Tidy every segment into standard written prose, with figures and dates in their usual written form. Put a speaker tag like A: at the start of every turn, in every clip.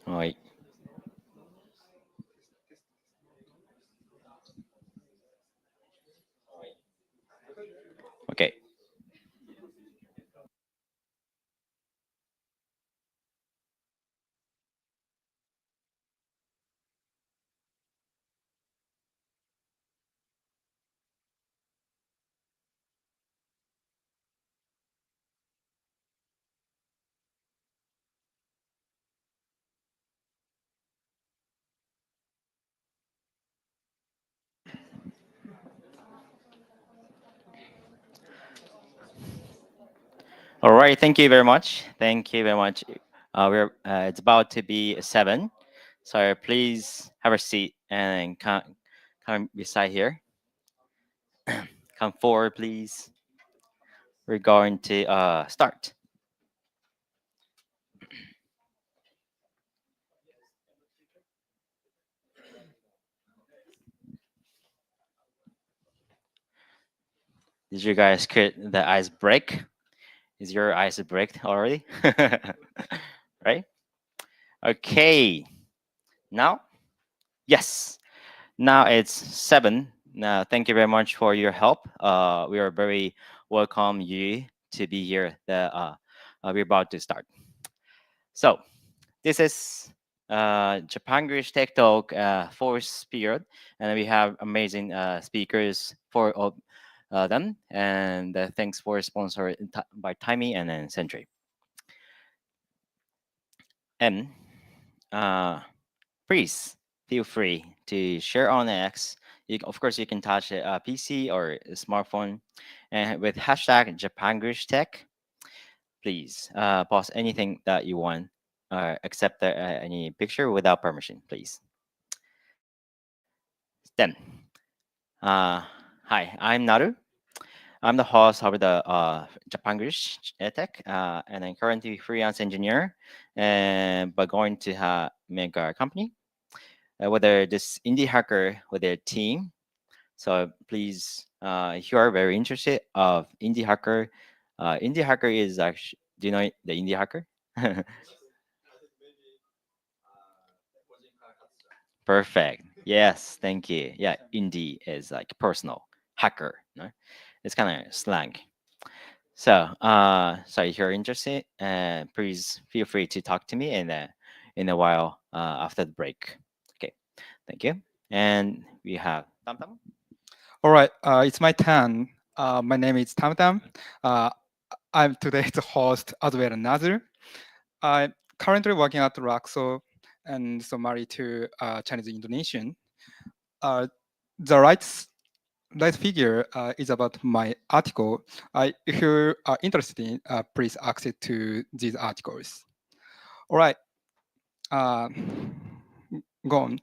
A: はい。Okay. All right. Thank you very much. Thank you very much. It's about to be 7, so please have a seat and come beside here. Come forward, please. We're going to start. Did you guys get the ice break? Is your ice break already? Right? Okay. Now, yes. Now it's 7. Now, thank you very much for your help. We are very welcome you to be here. We're about to start. So, this is Japanglish Tech Talk fourth period, and we have amazing speakers for all them. And thanks for sponsored by Timey and then Century. And uh, please feel free to share on X. Of course, you can touch a PC or a smartphone, and with hashtag Japanglish Tech, please post anything that you want, except any picture without permission, please. Then, hi, I'm Naru. I'm the host of the Japanglish Tech, and I'm currently freelance engineer, and but going to make a company. Whether this indie hacker with their team. So please, if you are very interested of indie hacker is actually. Do you know the indie hacker? Perfect. Yes, thank you. Yeah, indie is like personal hacker. No? It's kind of slang. So, so if you're interested, please feel free to talk to me in a while after the break. Okay, thank you. And we have Tam Tam.
B: All right, it's my turn. My name is Tam Tam. Uh, I'm today's host as well as Nazir. I'm currently working at Raxo and so married to Chinese Indonesian. Uh, the right figure is about my article. If you are interested in, please access to these articles. All right, uh, go on.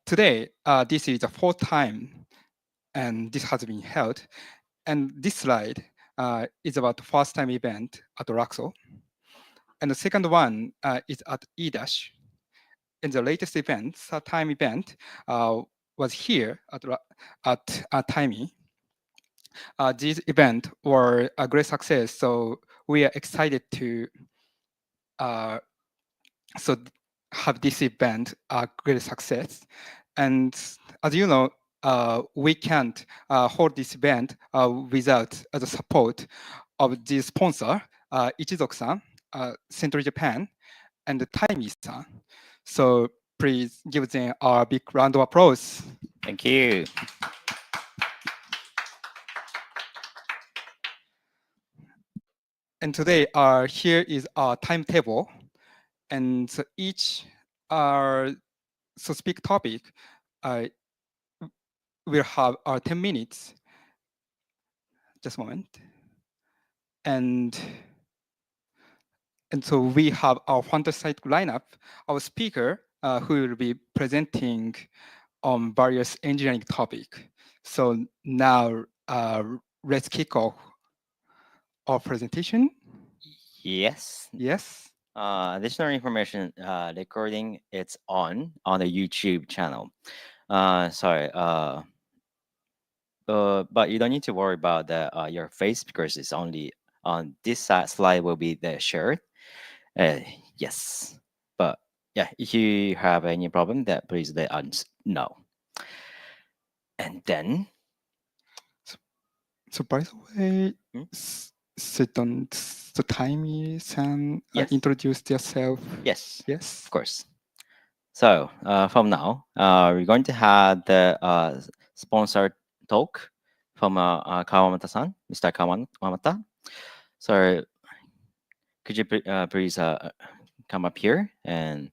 B: Today, this is the fourth time and this has been held. And this slide is about the first time event at Raxo. And the second one is at eDash. And the latest event, third time event, was here at Timey. These events were a great success, so we are excited to uh, so have this event a great success. And as you know, we can't hold this event without the support of the sponsor, Ichizoku-san, Central Japan, and Taimi-san. So please give them a big round of applause.
A: Thank you.
B: And today, here is our timetable. And so each so speak topic uh, will have 10 minutes. Just a moment. And And so we have our fantastic lineup, our speaker who will be presenting on various engineering topic. So now let's kick off our presentation.
A: Yes.
B: Yes.
A: Additional information recording it's on the YouTube channel. Sorry. But you don't need to worry about your face because it's only on this slide will be the shirt. Uh, yes, but yeah, if you have any problem, that please let us know. And then,
B: So by the way,
A: hmm,
B: sit on the Taimi-san
A: yes,
B: introduced yourself.
A: yes,
B: Yes.
A: of course. So from now, we're going to have the sponsored talk from Kawamata-san, Mr. Kawamata. So could you please come up here, and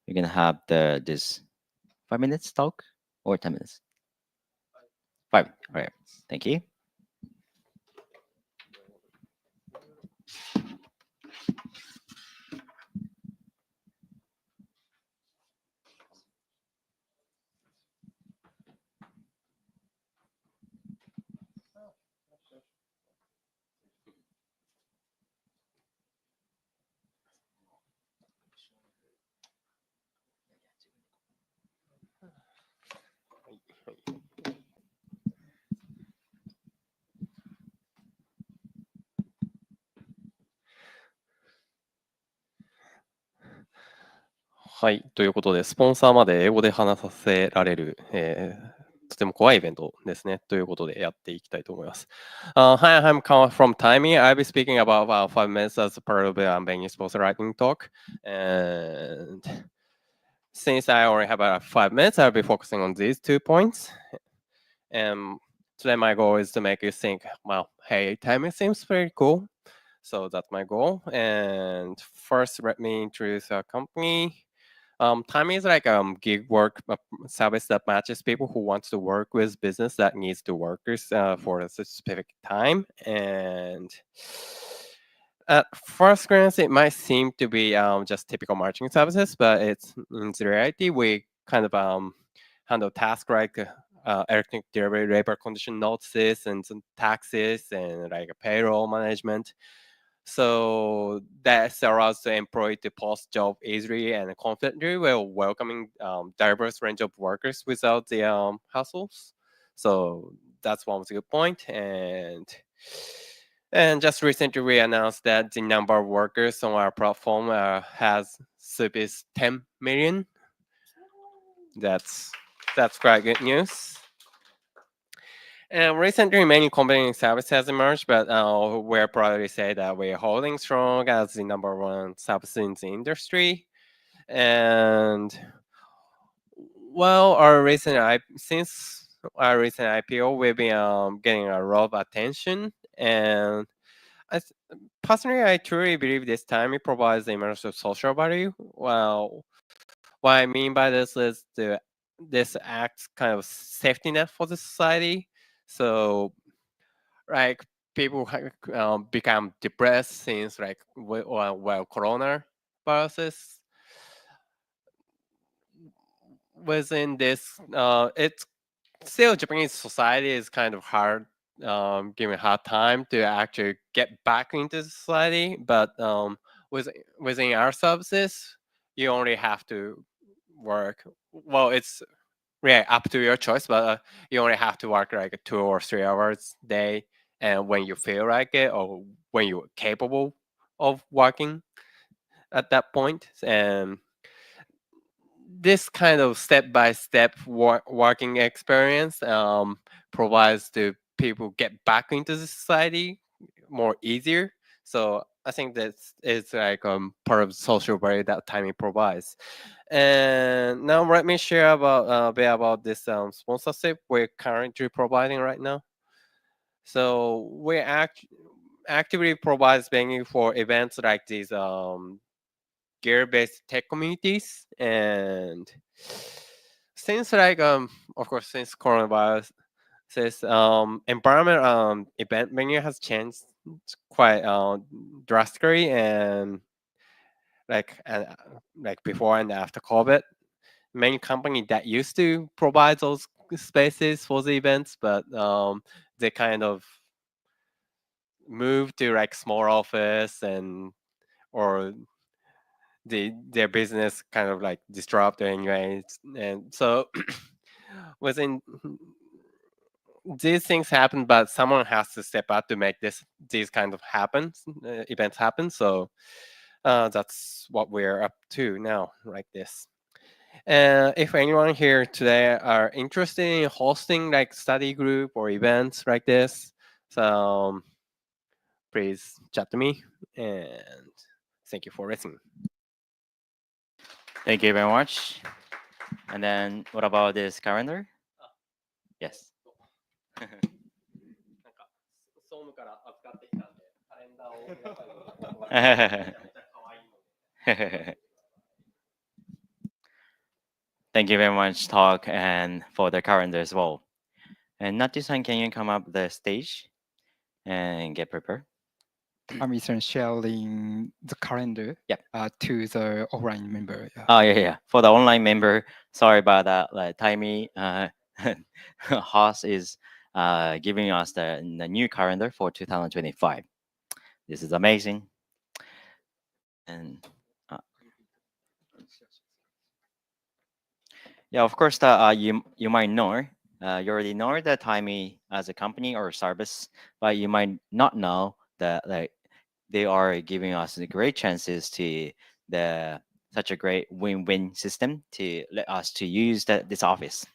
A: we're gonna have this 5 minutes talk or 10 minutes. Five. All right. Thank you.
C: はい。ということで、スポンサーまで英語で話させられる、とても怖いイベントですね。ということで、やっていきたいと思います。Hi, I'm Kawa from Timing. I'll be speaking about 5 minutes as part of the Benny Sponsor Writing Talk. And since I only have 5 minutes, I'll be focusing on these 2 points. And today, my goal is to make you think, well, hey, timing seems pretty cool. So that's my goal. And first, let me introduce our company. Time is like gig work service that matches people who want to work with business that needs the workers for a specific time. And at first glance, it might seem to be just typical marketing services, but it's in reality we kind of handle tasks like electronic delivery, labor condition notices, and some taxes, and like payroll management. So that allows the employee to post job easily and confidently while welcoming diverse range of workers without the hassles. So that's one good point. And just recently we announced that the number of workers on our platform has surpassed 10 million. That's quite good news. And recently, many competing services has emerged, but we're proud to say that we're holding strong as the number one service in the industry. And well, since our recent IPO, we've been getting a lot of attention. And I, th- personally, I truly believe this time it provides the immersive social value. Well, what I mean by this is this acts kind of safety net for the society. So like people become depressed since like well corona viruses within this it's still Japanese society is kind of hard giving hard time to actually get back into society, but with within our services you only have to work, well it's yeah, up to your choice, but you only have to work like 2 or 3 hours a day, and when you feel like it or when you're capable of working at that point. And this kind of step-by-step working experience provides the people get back into the society more easier. So I think that it's like part of the social value that timing provides. And now let me share about a bit about this sponsorship we're currently providing right now. So we actively provides venue for events like these gear-based tech communities. And since like of course since coronavirus, since environment event venue has changed quite drastically, and like and like before and after COVID, many companies that used to provide those spaces for the events, but they kind of moved to like small office, and or their business kind of like disrupted anyways. And so within these things happen, but someone has to step out to make these kind of events happen. So That's what we're up to now, like this. And if anyone here today are interested in hosting like study group or events like this, so please chat to me. And thank you for listening.
A: Thank you very much. And then what about this calendar? Yes.
C: なんか総務から預かってきたんで、カレンダーを皆さんにめちゃめちゃ可愛いので。
A: Thank you very much, Talk, and for the calendar as well. And Nati-san, can you come up the stage and get prepared?
B: I'm Ethan sharing the calendar
A: Yep.
B: To the offline member. Yeah.
A: Oh yeah. For the online member, sorry about that. Like Timey Haas is giving us the new calendar for 2025. This is amazing. And yeah, of course, you might know. You already know the Timey as a company or service, but you might not know that like they are giving us the great chances to the such a great win-win system to let us to use this office.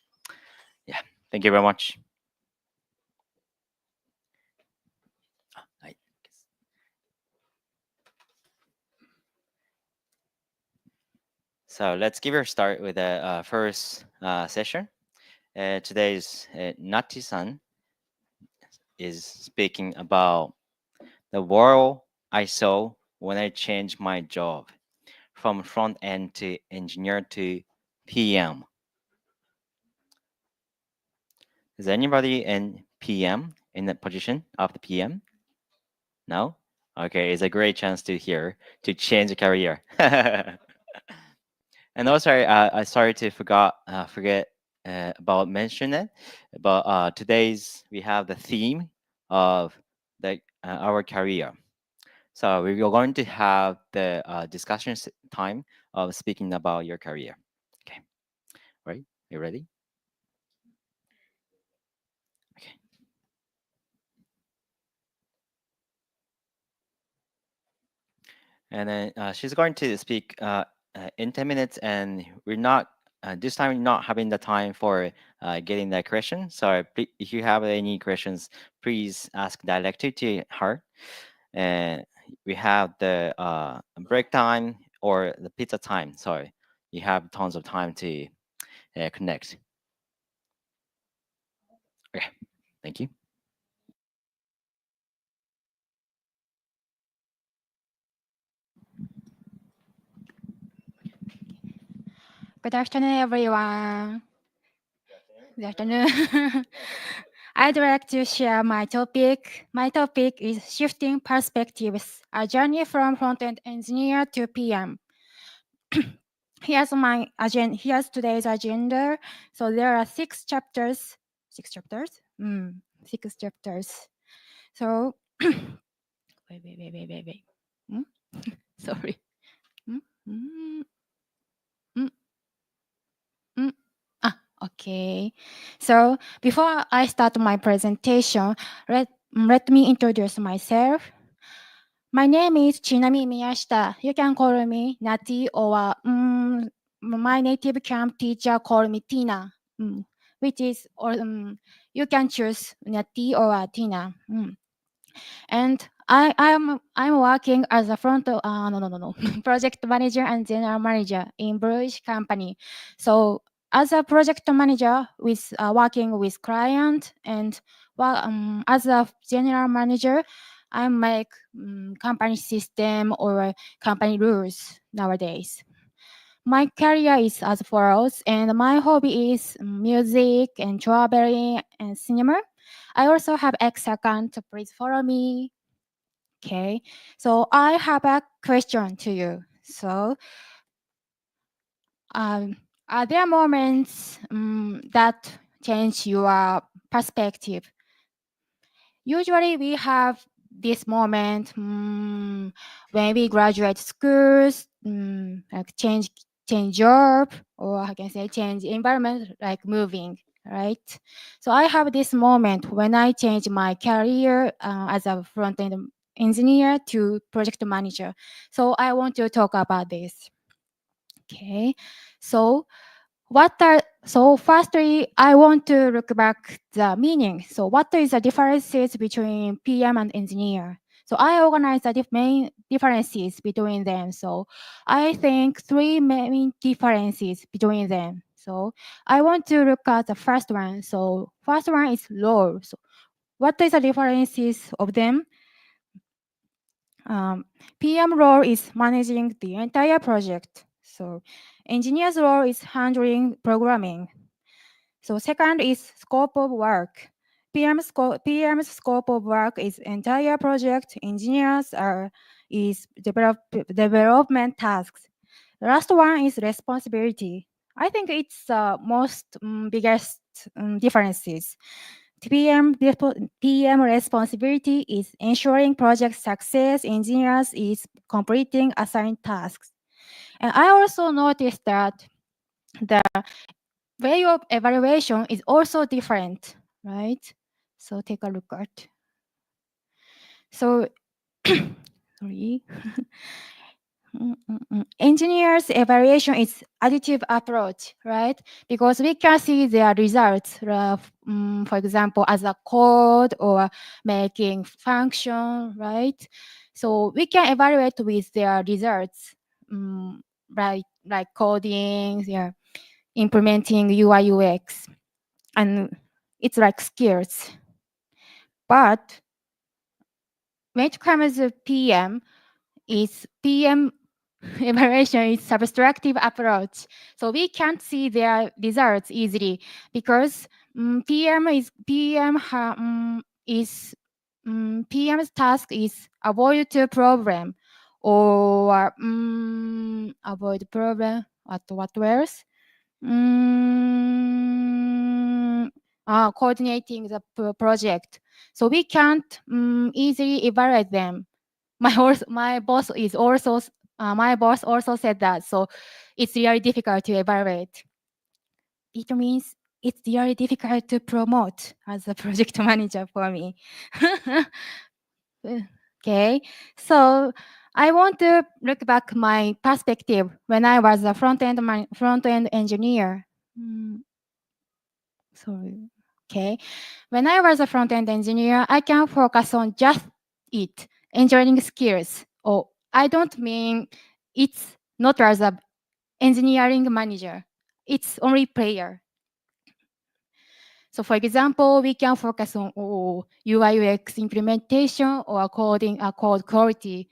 A: Yeah, thank you very much. I guess. So let's give her a start with the first session. Today's Nati-san is speaking about the world I saw when I changed my job from front end to engineer to PM. Is anybody in PM in the position of the PM? No? Okay, it's a great chance to hear to change the career. And also, I sorry to forget about mention it, but today's we have the theme of the our career. So we are going to have the discussion time of speaking about your career. Okay, right? You ready? Okay. And then she's going to speak in 10 minutes, and we're not this time not having the time for getting the question. So if you have any questions, please ask directly to her. And we have the break time or the pizza time. Sorry, you have tons of time to connect. Okay, thank you.
D: Good afternoon, everyone. Good afternoon. I'd like to share my topic. My topic is shifting perspectives, a journey from front-end engineer to PM. Here's my agenda. Here's today's agenda. So there are 6 chapters. 6 chapters? 6 chapters. So wait. Sorry. Okay. So before I start my presentation, let me introduce myself. My name is Chinami Miyashita. You can call me Nati, or my native camp teacher called me Tina, which is, or you can choose Nati or Tina. And I'm working as a project manager and general manager in Bruges company. So as a project manager with working with client, and as a general manager, I make company system or company rules nowadays. My career is as follows, and my hobby is music and traveling and cinema. I also have X account. Please follow me. Okay, so I have a question to you. So, are there moments that change your perspective? Usually, we have this moment when we graduate schools, like change job, or I can say change environment, like moving, right? So I have this moment when I change my career as a front end engineer to project manager. So I want to talk about this. Okay, so firstly, I want to look back the meaning. So what is the differences between PM and engineer? So I organize the main differences between them. So I think three main differences between them. So I want to look at the first one. So first one is role. So what is the differences of them? PM role is managing the entire project. So engineer's role is handling programming. So second is scope of work. PM's scope of work is entire project. Engineers is development tasks. The last one is responsibility. I think it's most biggest differences. PM responsibility is ensuring project success. Engineers is completing assigned tasks. And I also noticed that the way of evaluation is also different, right? So take a look at. So, sorry. Engineers evaluation is additive approach, right? Because we can see their results, for example, as a code or making function, right? So we can evaluate with their results, like coding, yeah, implementing UI UX, and it's like skills. But when it comes to PM evaluation is subtractive approach. So we can't see their results easily because PM's task is avoid the problem or avoid problem. What else? Coordinating the project. So we can't easily evaluate them. My boss also said that. So it's really difficult to evaluate. It means it's really difficult to promote as a project manager for me. Okay, so I want to look back my perspective when I was a front-end engineer. Sorry. Okay. When I was a front-end engineer, I can focus on just it, engineering skills. Oh, I don't mean it's not as a engineering manager. It's only player. So for example, we can focus on UI UX implementation or coding code quality.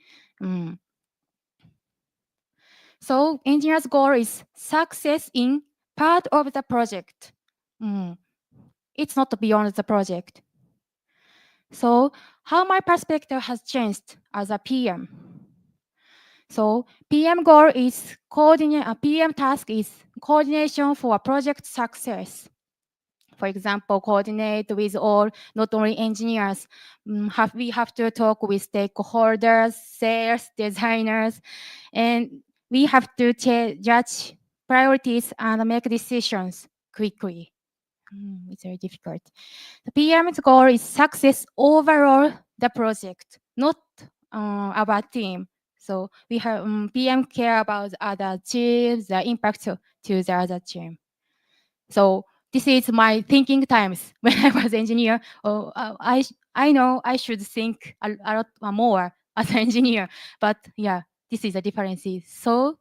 D: So engineer's goal is success in part of the project. It's not beyond the project. So how my perspective has changed as a PM. So PM goal is PM task is coordination for project success. For example, coordinate with all, not only engineers. We have to talk with stakeholders, sales, designers, and we have to judge priorities and make decisions quickly. It's very difficult. The PM's goal is success overall the project, not our team. So we have PM care about other teams, the impact to the other team. So this is my thinking times when I was engineer. Oh, I know I should think a lot more as an engineer, but yeah, this is the difference. So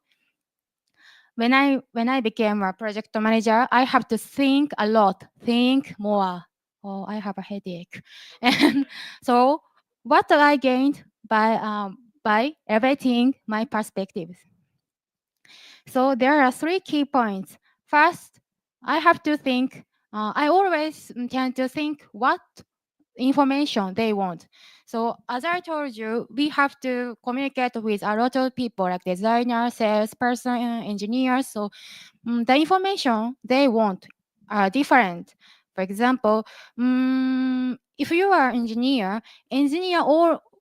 D: when I became a project manager, I have to think a lot, think more. Oh, I have a headache. And so what I gained by elevating my perspectives. So there are three key points. First, I have to think. I always tend to think what information they want. So as I told you, we have to communicate with a lot of people like designers, salesperson, engineers. So the information they want are different. For example, if you are engineer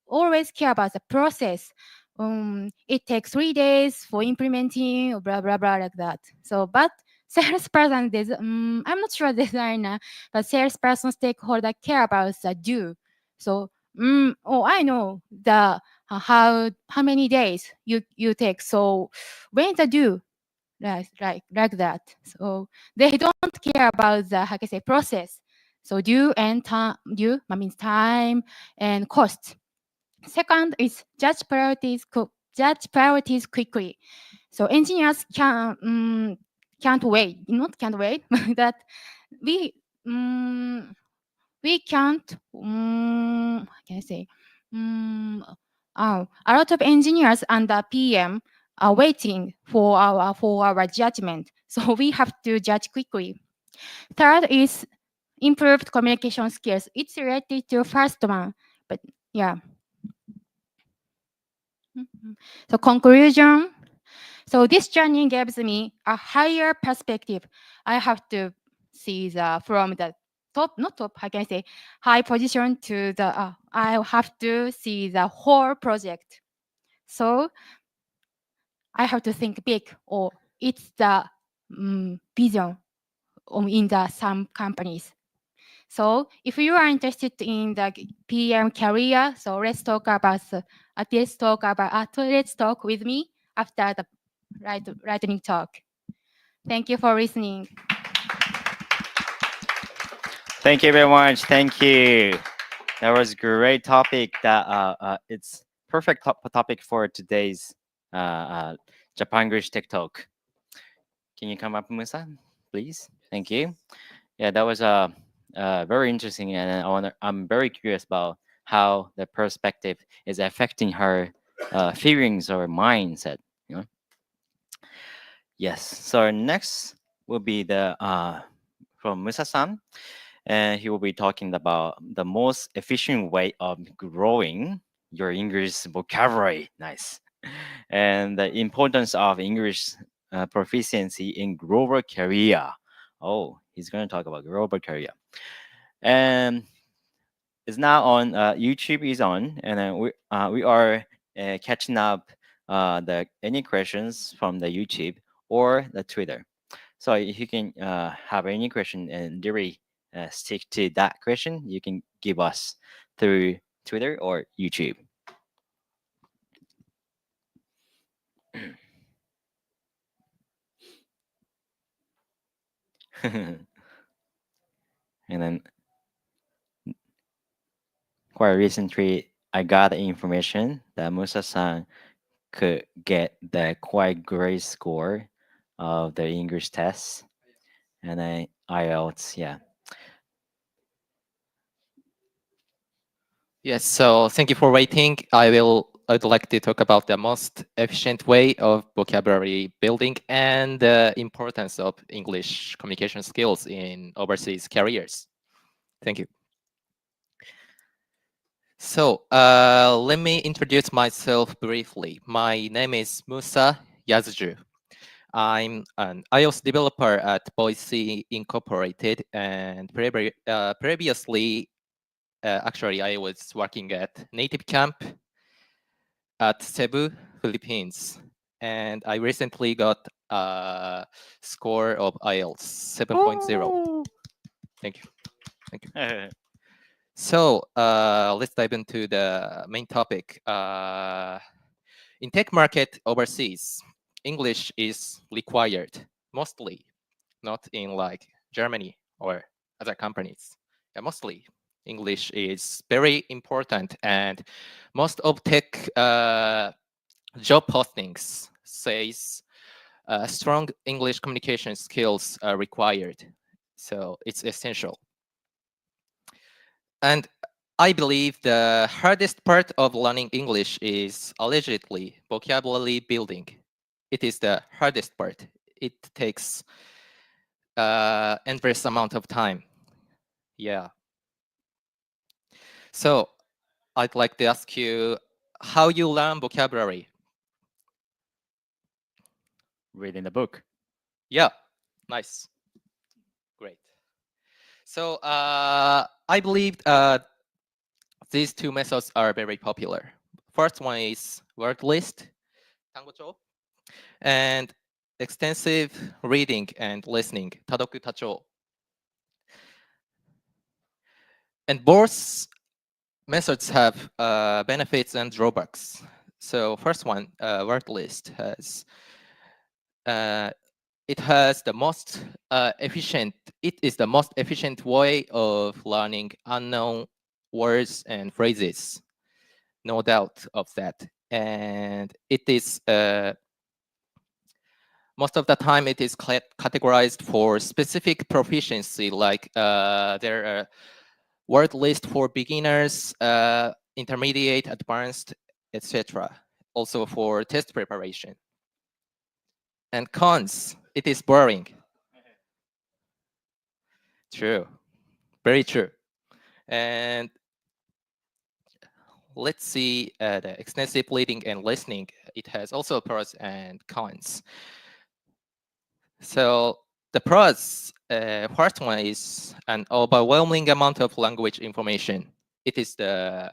D: always care about the process. It takes 3 days for implementing, or blah blah blah like that. So, but salesperson, I'm not sure designer, but salesperson stakeholder care about the do. So, I know the how many days you take. So when the due, like that. So they don't care about the how can I say process. So due and time, due means time and cost. Second is judge priorities quickly. So engineers can't wait, not can't wait, that we we can't how can I say a lot of engineers and the PM are waiting for our judgment. So we have to judge quickly. Third is improved communication skills. It's related to first one, but yeah. So conclusion. So this journey gives me a higher perspective. I have to see the from the top, not top, how can I say, high position to the, I have to see the whole project. So I have to think big, or it's the vision in the some companies. So if you are interested in the PM career, so let's talk about let's talk with me after the lightning talk. Thank you for listening.
A: Thank you very much. Thank you. That was great topic. That it's perfect topic for today's Japanglish TikTok. Can you come up, Musa, please? Thank you. Yeah, that was very interesting, and I'm very curious about how the perspective is affecting her feelings or mindset. You know. Yes. So our next will be the from Musa-san, and he will be talking about the most efficient way of growing your English vocabulary. Nice. And the importance of English proficiency in global career. Oh, he's going to talk about global career. And it's now on YouTube is on, and then we are catching up the any questions from the YouTube or the Twitter. So if you can have any question and really stick to that question, you can give us through Twitter or YouTube. And then quite recently, I got the information that Musa-san could get the quite great score of the English test, and then IELTS. Yeah.
E: Yes, so thank you for waiting. I'd like to talk about the most efficient way of vocabulary building and the importance of English communication skills in overseas careers. Thank you. So let me introduce myself briefly. My name is Musa Yazju. I'm an iOS developer at Boise Incorporated, and previously, actually, I was working at Native Camp at Cebu, Philippines, and I recently got a score of IELTS 7.0. Thank you. Thank you. So let's dive into the main topic. In tech market overseas, English is required mostly, not in like Germany or other companies. Yeah, mostly English is very important, and most of tech job postings says strong English communication skills are required. So it's essential. And I believe the hardest part of learning English is allegedly vocabulary building. It is the hardest part. It takes endless amount of time. Yeah. So I'd like to ask you how you learn vocabulary.
A: Reading the book.
E: Yeah, nice. Great. So I believe these two methods are very popular. First one is word list, 単語帳, and extensive reading and listening, 多読多聴. And both methods have benefits and drawbacks. So first one, word list has uh, it has the most efficient. It is the most efficient way of learning unknown words and phrases. No doubt of that. And it is most of the time it is categorized for specific proficiency, like there are word list for beginners, intermediate, advanced, etc. Also for test preparation. And cons, it is boring. True, very true. And let's see the extensive reading and listening. It has also pros and cons. So the pros, first one is an overwhelming amount of language information. It is the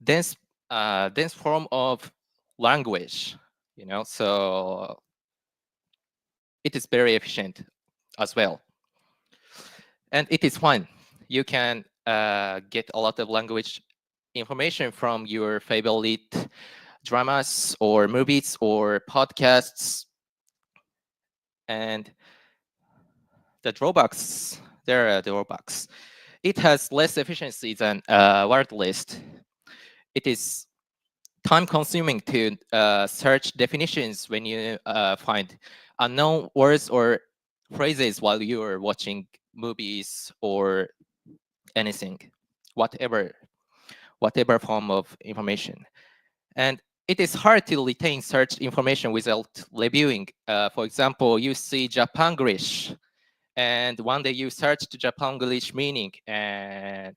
E: dense, dense form of language, so it is very efficient as well. And it is fun. You can get a lot of language information from your favorite dramas or movies or podcasts. And the drawbacks, there are drawbacks. It has less efficiency than word list. It is time consuming to search definitions when you find unknown words or phrases while you're watching movies or anything, whatever form of information. And it is hard to retain search information without reviewing. For example, you see Japanglish, and one day you search the Japanglish meaning, and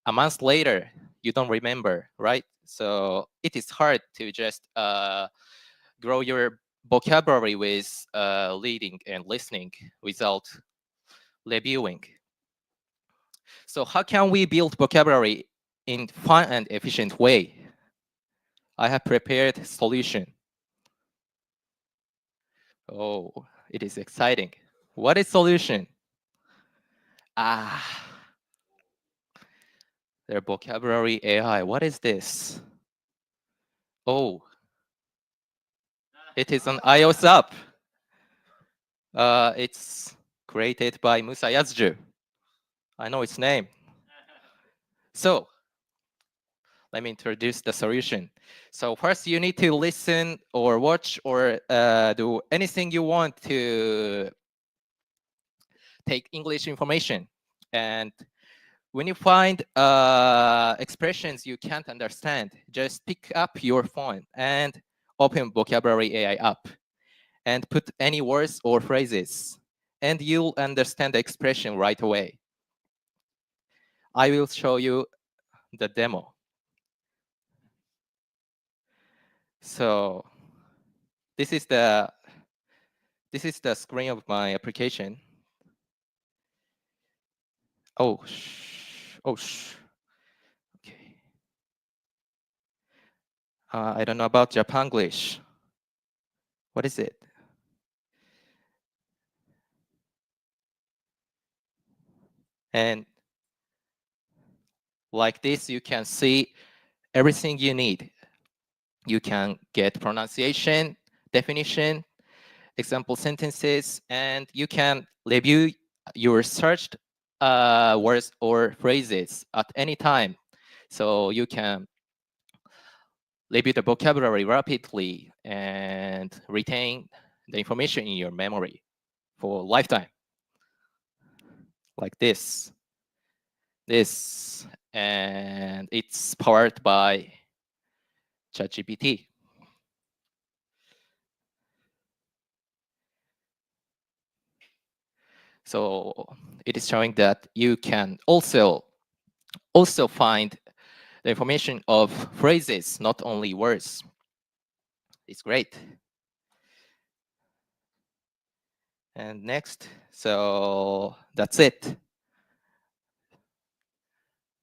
E: a month later you don't remember, right? So it is hard to just grow your vocabulary with reading and listening without reviewing. So how can we build vocabulary in fun and efficient way? I have prepared solution. Oh, it is exciting. What is solution? Ah, their vocabulary AI. What is this? Oh, it is an iOS app. It's created by Musa Yazju. I know its name. So let me introduce the solution. So first you need to listen or watch or do anything you want to take English information. And when you find expressions you can't understand, just pick up your phone and open Vocabulary AI app and put any words or phrases, and you'll understand the expression right away. I will show you the demo. So this is the screen of my application. Oh, okay. I don't know about Japanglish. What is it? And like this, you can see everything you need. You can get pronunciation, definition, example sentences, and you can review your searched words or phrases at any time. So you can review the vocabulary rapidly and retain the information in your memory for lifetime. Like this. And it's powered by ChatGPT. So it is showing that you can also find the information of phrases, not only words. It's great. And next, so that's it.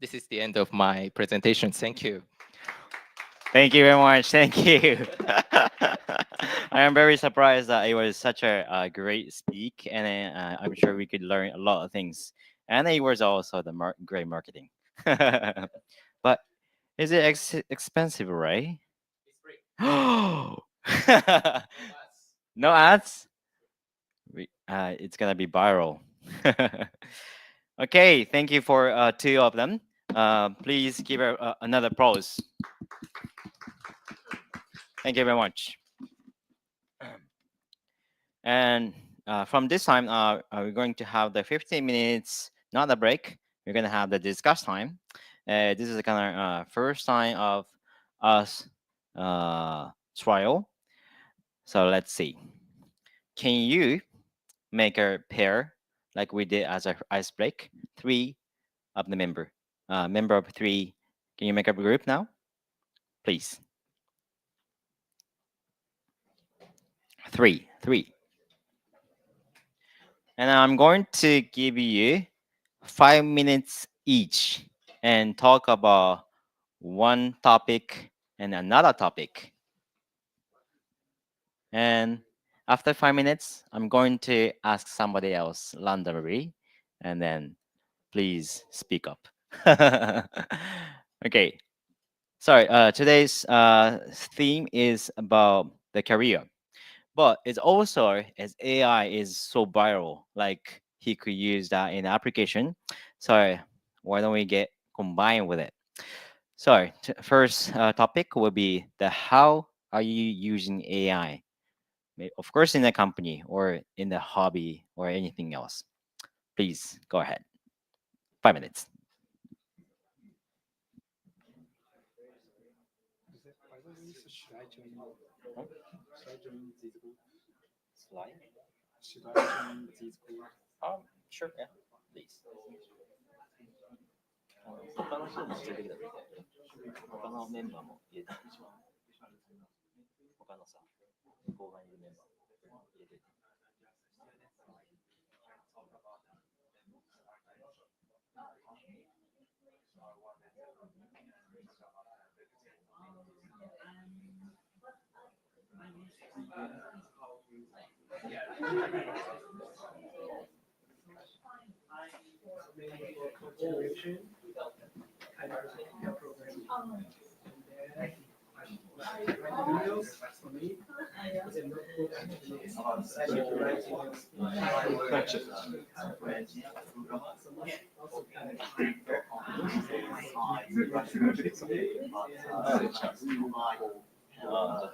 E: This is the end of my presentation. Thank you.
A: Thank you very much. Thank you. I am very surprised that it was such a great speak, and I'm sure we could learn a lot of things. And it was also the great marketing. But is it expensive, right? No ads? It's gonna be viral. Okay, thank you for two of them. Please give another applause. Thank you very much. And from this time, we're going to have the 15 minutes, not a break. We're going to have the discuss time. This is the kind of first time of us trial. So let's see. Can you make a pair like we did as a ice break? Three of the member of three. Can you make up a group now, please? Three. And I'm going to give you 5 minutes each and talk about one topic and another topic. And after 5 minutes, I'm going to ask somebody else randomly, and then please speak up. Okay. Sorry, today's theme is about the career. But it's also as AI is so viral, like he could use that in application. So why don't we get combined with it? So first topic will be the how are you using AI? Of course, in the company or in the hobby or anything else. Please go ahead. 5 minutes. Slide. Sure. Yeah. Please. 他の人も連れてきたらいいんだよね。他のメンバーも入れて一番。他のさ、後輩にいるメンバーも入れて。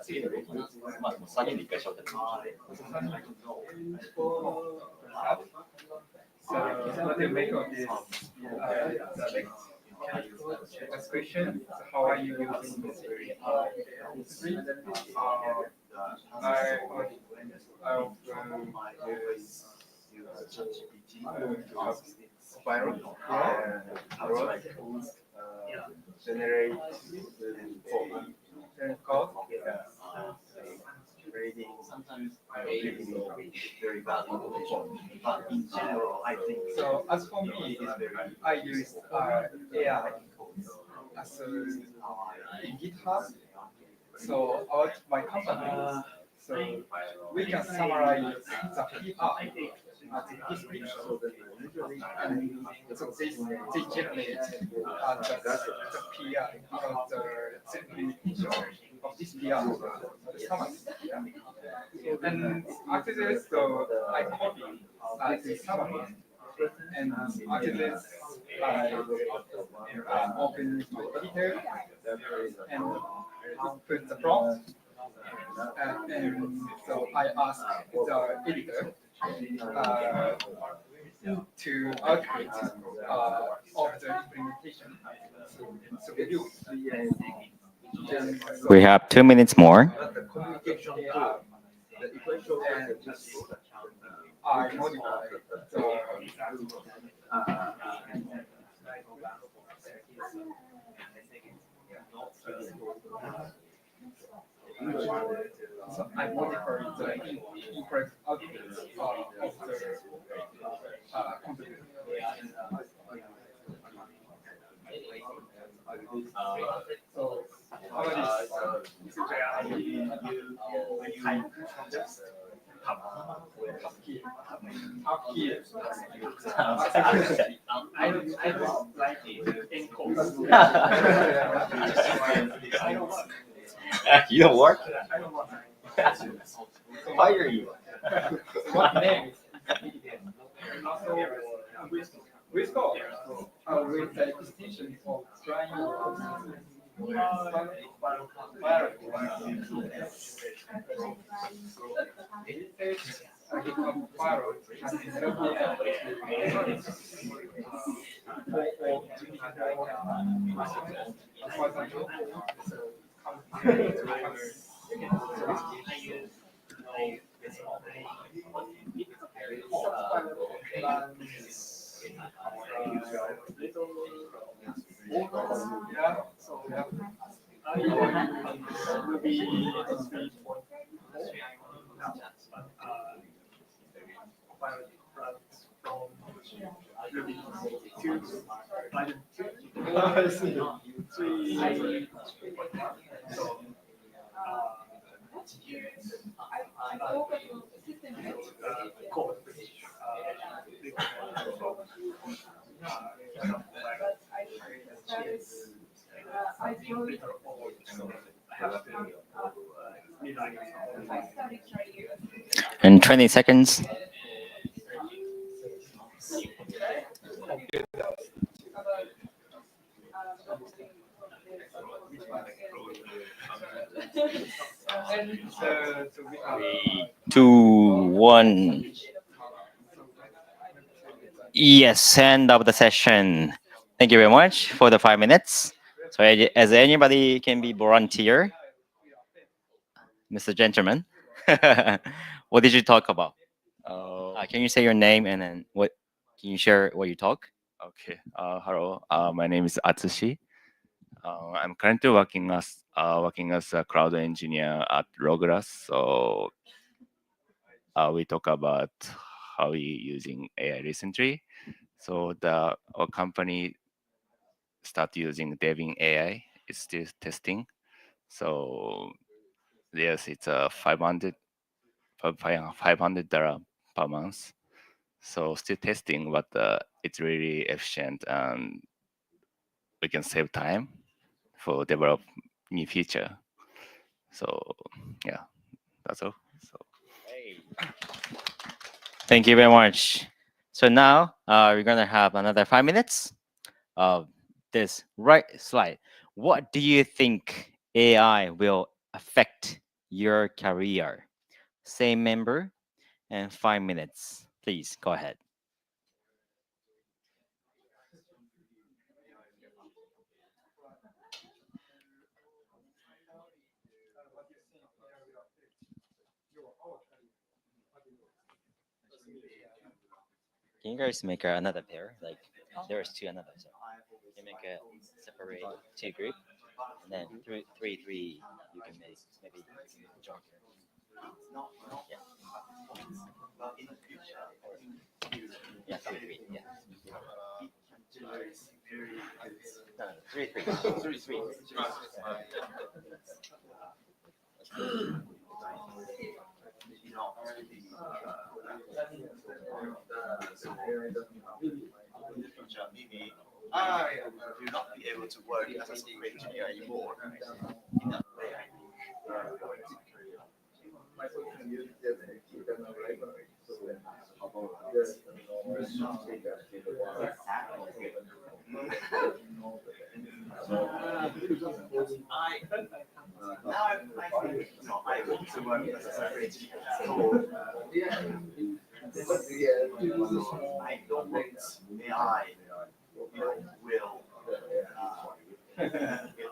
A: 次の僕、まあ、3人で1回しゃべってる。
B: So what do you make of this question? So how are you using this? Spiral generate code. Reading sometimes very valuable, but in general, I think so. As for me, I use AI as in GitHub. So out my company, so we can summarize the PR as a description. And so they generate the PR about the implementation of this PR, the summary. And after this, so I copy the summary. And after this, I open my editor and put the prompt. And so I ask the editor to output of the implementation. So we do.
A: We have 2 minutes more.
B: The communication the equation and I modify the so I modify the incorrect output of the computer. So how about this? I don't like any
A: You don't work? Fire you.
B: What name? With the extinction of trying become viral
A: In 20 seconds. Three, two, one. Yes, end of the session. Thank you very much for the 5 minutes. So, as anybody can be volunteer, Mr. Gentleman, what did you talk about? Can you say your name and then what? Can you share what you talk?
F: Okay. Hello. My name is Atsushi. I'm currently working as a cloud engineer at Logras. So we talk about how we using AI recently. So our company start using Devin AI. It's still testing. So yes, it's a $500 per month. So still testing, but it's really efficient and we can save time for develop new feature. So yeah, that's all. So
A: Thank you very much. So now we're gonna have another 5 minutes of this right slide. What do you think AI will affect your career? Same member and 5 minutes. Please go ahead. Can you guys make another pair? Like there's two another. So you make a separate two group, and then three. You can make maybe join here. Yeah, three. Yeah. No, three.
G: I will not be able to work as a software engineer anymore. I want to work as a software engineer. So, I don't want AI will get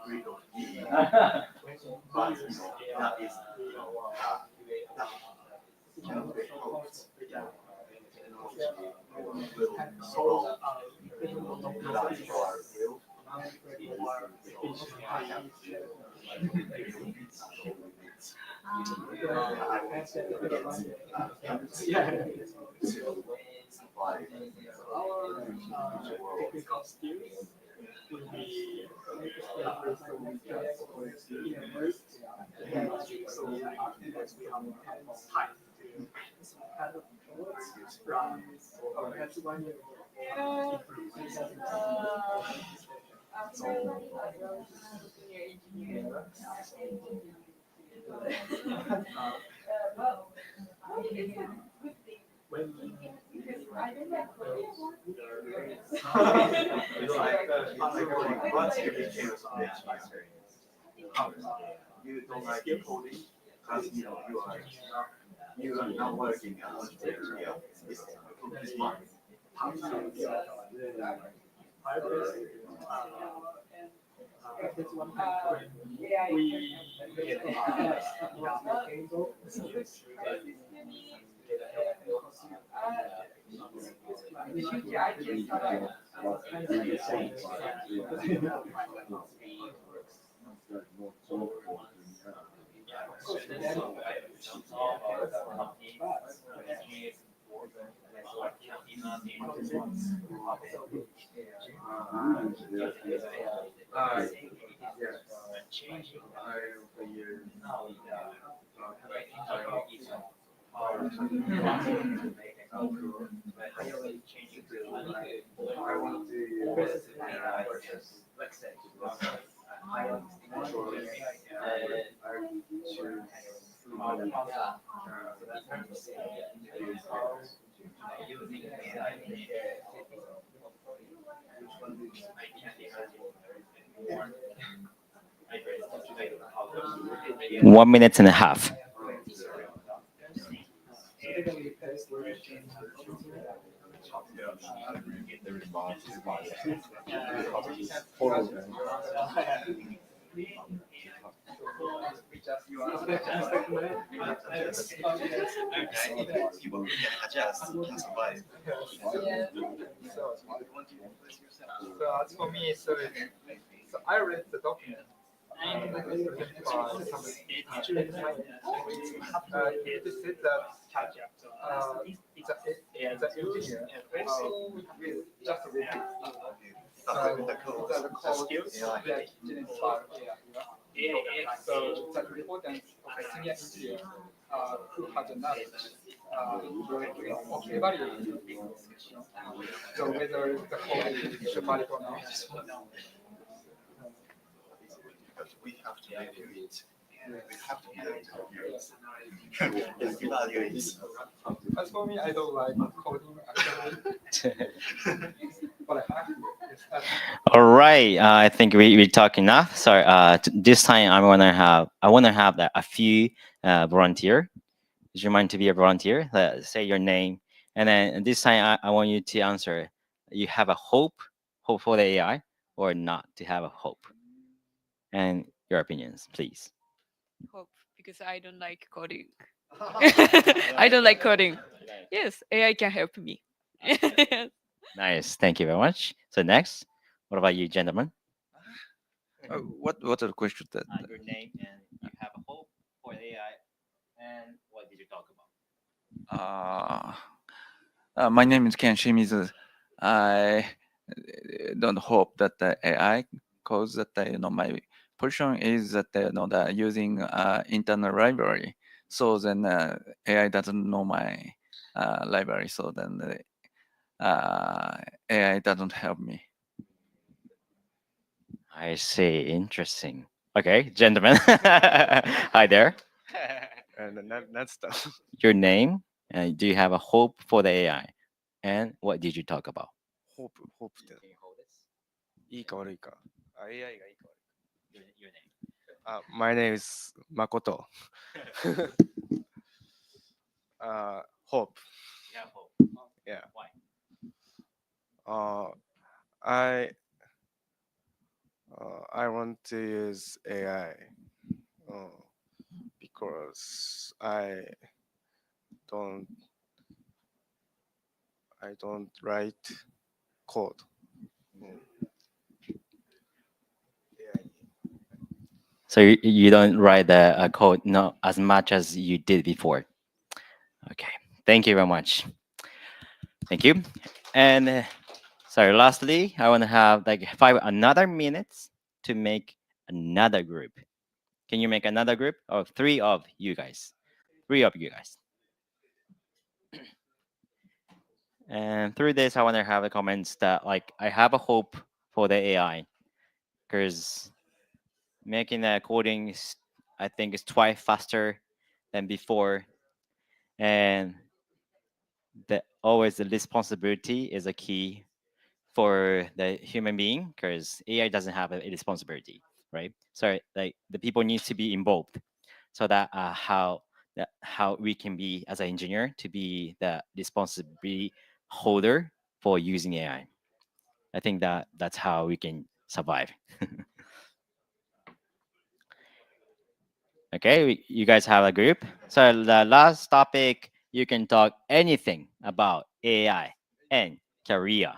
G: rid of me. But that is can be hoped. Technology will solve that part. Once you became a software engineer, you don't like coding because you are not working as a real this part.
A: One minute and a half.
G: People can adjust, can survive.
B: So as for me, so I read the document and it was written by some student scientist. It said that the engineer with just robotics.
G: The code,
B: The code that generated by AI. So the importance of a senior engineer who has a knowledge of evaluating, so whether the code is valid or not.
G: because we have to evaluate. We have to be able to evaluate.
B: As for me, I don't like coding actually, but I have to. Yes,
A: All right, I think we talk enough. So this time I wanna have a few volunteer. Would you mind to be a volunteer? Say your name, and then this time I want you to answer. You have a hope for the AI, or not to have a hope, and your opinions, please.
H: Hope, because I don't like coding. I don't like coding. Yes, AI can help me.
A: Nice, thank you very much. So next, what about you, gentlemen?
I: What are the questions that?
A: Your name and you have a hope for the AI, and what did you talk about?
I: My name is Ken Shimizu. I don't hope that the AI cause that my position is that that using internal library. So then AI doesn't know my library. So then AI doesn't help me.
A: I see, interesting. Okay, gentlemen. Hi there.
J: That's the
A: Your name, and do you have a hope for the AI, and what did you talk about?
J: ホープっていいか悪いか。AI がいいか悪い
A: Your name.
J: か。My name is Makoto. Hope.
A: You have hope.
J: Yeah.
A: Why?
J: I I want to use AI because don't I don't write code.
A: So you don't write the code not as much as you did before. Okay, thank you very much. Thank you. And sorry, lastly, I want to have like another minutes to make another group. Can you make another group of three of you guys? Three of you guys. And through this, I want to have the comments that like I have a hope for the AI, because making that coding I think is twice faster than before, and that always the responsibility is a key for the human being because AI doesn't have a responsibility, right? So like the people need to be involved, so that how we can be as an engineer to be the responsibility holder for using AI. I think that's how we can survive. Okay, you guys have a group. So the last topic, you can talk anything about AI and career.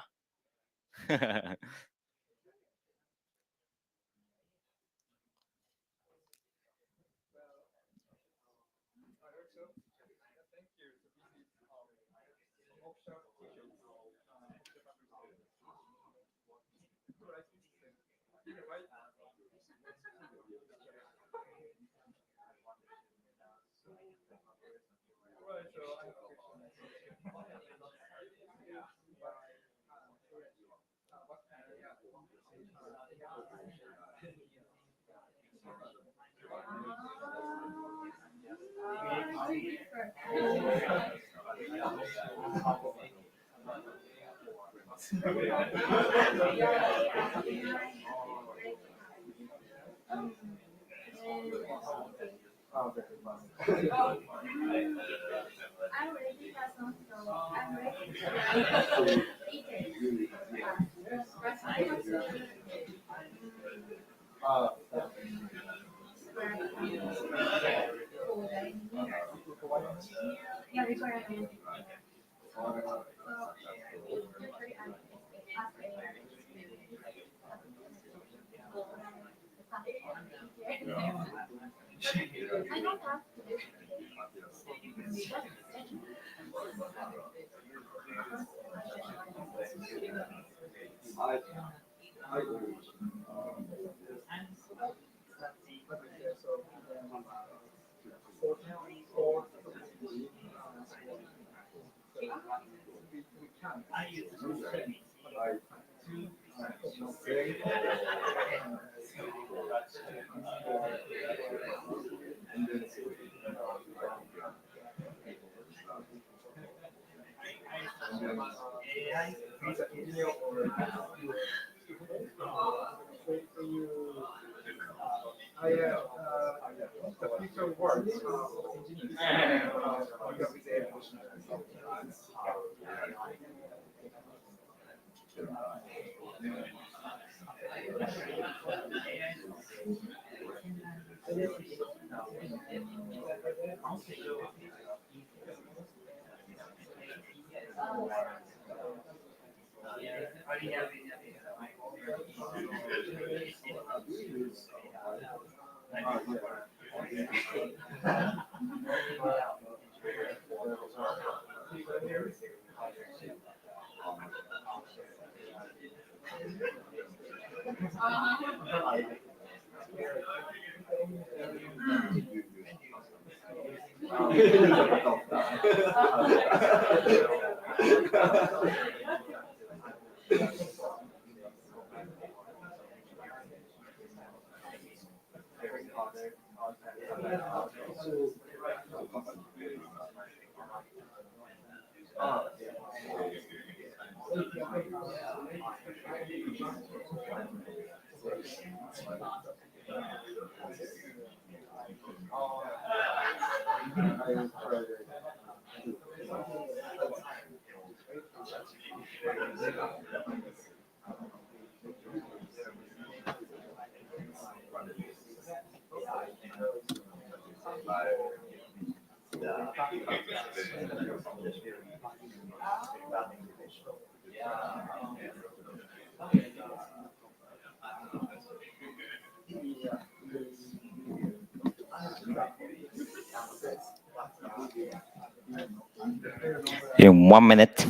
A: In 1 minute.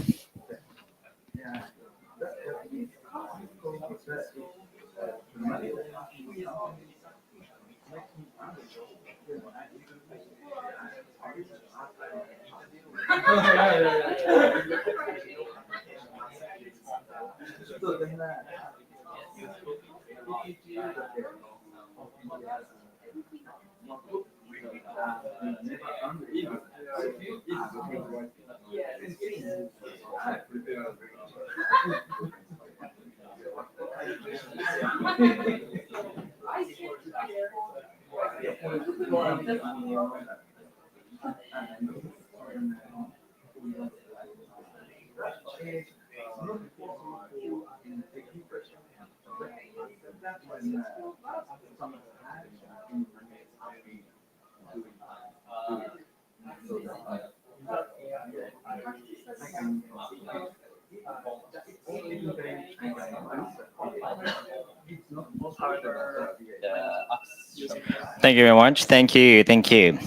A: Thank you very much. Thank you. Thank you.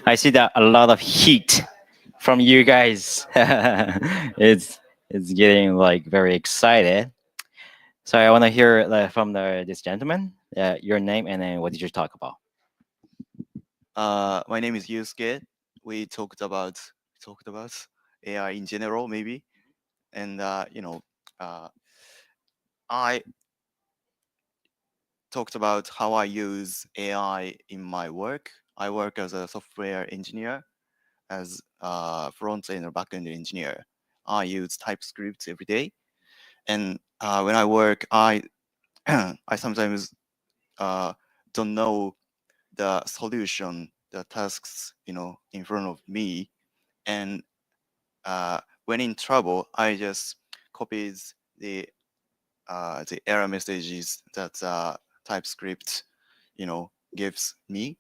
A: I see that a lot of heat from you guys. It's getting like very excited. So I want to hear from this gentleman, your name, and then what did you talk about?
K: My name is Yusuke. We talked about AI in general, maybe, and I talked about how I use AI in my work. I work as a software engineer, as a front end or back end engineer. I use TypeScript every day, and when I work, I I sometimes don't know the solution, the tasks in front of me, and when in trouble, I just copies the error messages that TypeScript gives me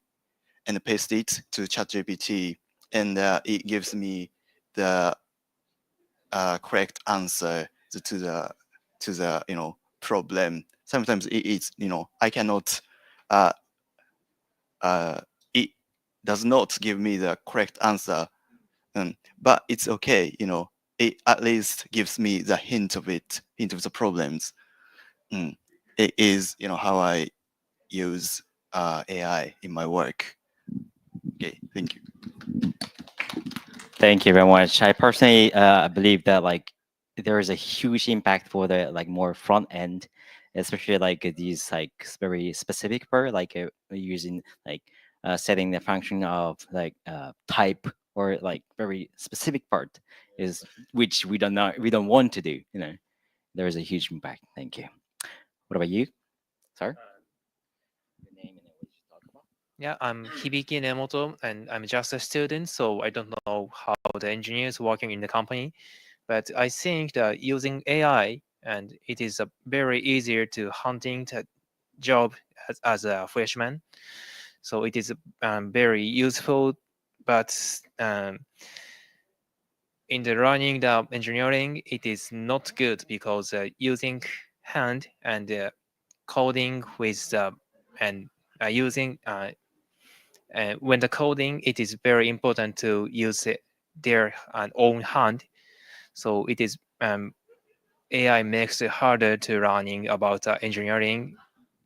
K: and paste it to ChatGPT, and it gives me the correct answer to the problem. Sometimes it's I cannot uh, it does not give me the correct answer, but it's okay. It at least gives me the hint of the problems. Mm. It is how I use AI in my work. Okay, thank you.
A: Thank you very much. I personally believe that like there is a huge impact for the like more front end, especially like these like very specific part, like using like setting the function of like type or like very specific part is which we don't want to do. There is a huge impact. Thank you. What about you, sir? Your name and then what you talk about?
L: Yeah, I'm Hibiki Nemoto, and I'm just a student, so I don't know how the engineers working in the company. But I think that using AI, and it is a very easier to hunting the job as a freshman. So it is very useful, but in the running the engineering, it is not good because using hand and coding with and using when the coding, it is very important to use their own hand. So it is AI makes it harder to learning about engineering,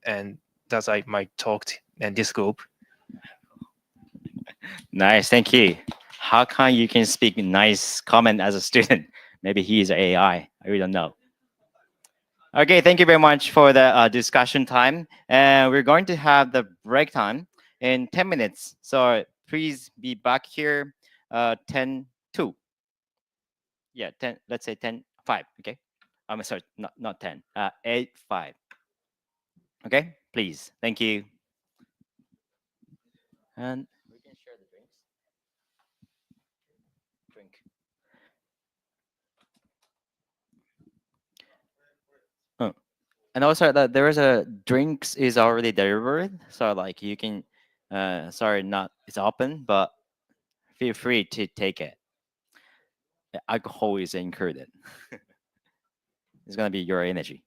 L: and that's I might talked in this group.
A: Nice, thank you. How come you can speak nice comment as a student? Maybe he is AI. I really don't know. Okay, thank you very much for the discussion time. And we're going to have the break time in 10 minutes. So please be back here 10 2. Yeah, 10, let's say 10 5. Okay. I'm sorry, not 10, 8 5. Okay, please. Thank you. And we can share the drinks. Drink. Oh. And also that there is a drinks is already delivered, so like you can sorry not it's open, but feel free to take it. The alcohol is included. It's gonna be your energy.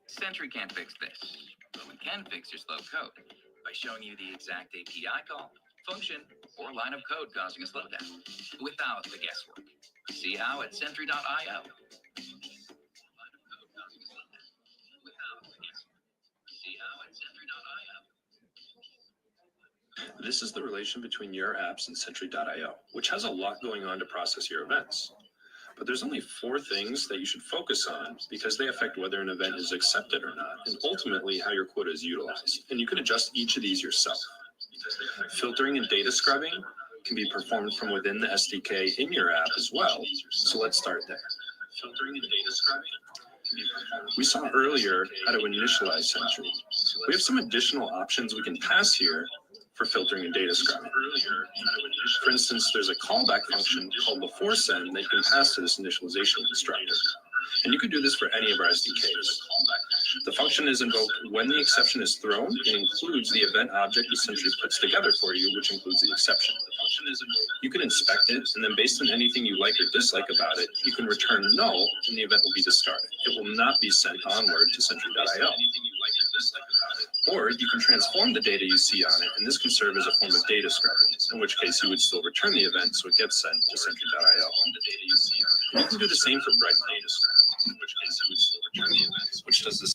M: Sentry can't fix this, but we can fix your slow code by showing you the exact API call, function, or line of code causing a slowdown without the guesswork. See how at Sentry.io. See how at Sentry.io.
N: This is the relation between your apps and Sentry.io, which has a lot going on to process your events. But there's only 4 things that you should focus on because they affect whether an event is accepted or not, and ultimately how your quota is utilized. And you can adjust each of these yourself. Filtering and data scrubbing can be performed from within the SDK in your app as well. So let's start there. Filtering and data scrubbing. We saw earlier how to initialize Sentry. We have some additional options we can pass here for filtering and data scrubbing. For instance, there's a callback function called before send that you can pass to this initialization constructor. And you could do this for any of our SDKs. The function is invoked when the exception is thrown and includes the event object the Sentry puts together for you, which includes the exception. You can inspect it, and then based on anything you like or dislike about it, you can return null, and the event will be discarded. It will not be sent onward to Sentry.io. Or you can transform the data you see on it, and this can serve as a form of data scrubbing, in which case you would still return the event so it gets sent to Sentry.io. And you can do the same for break data scrubbing, in which case you would still return the event, which does this.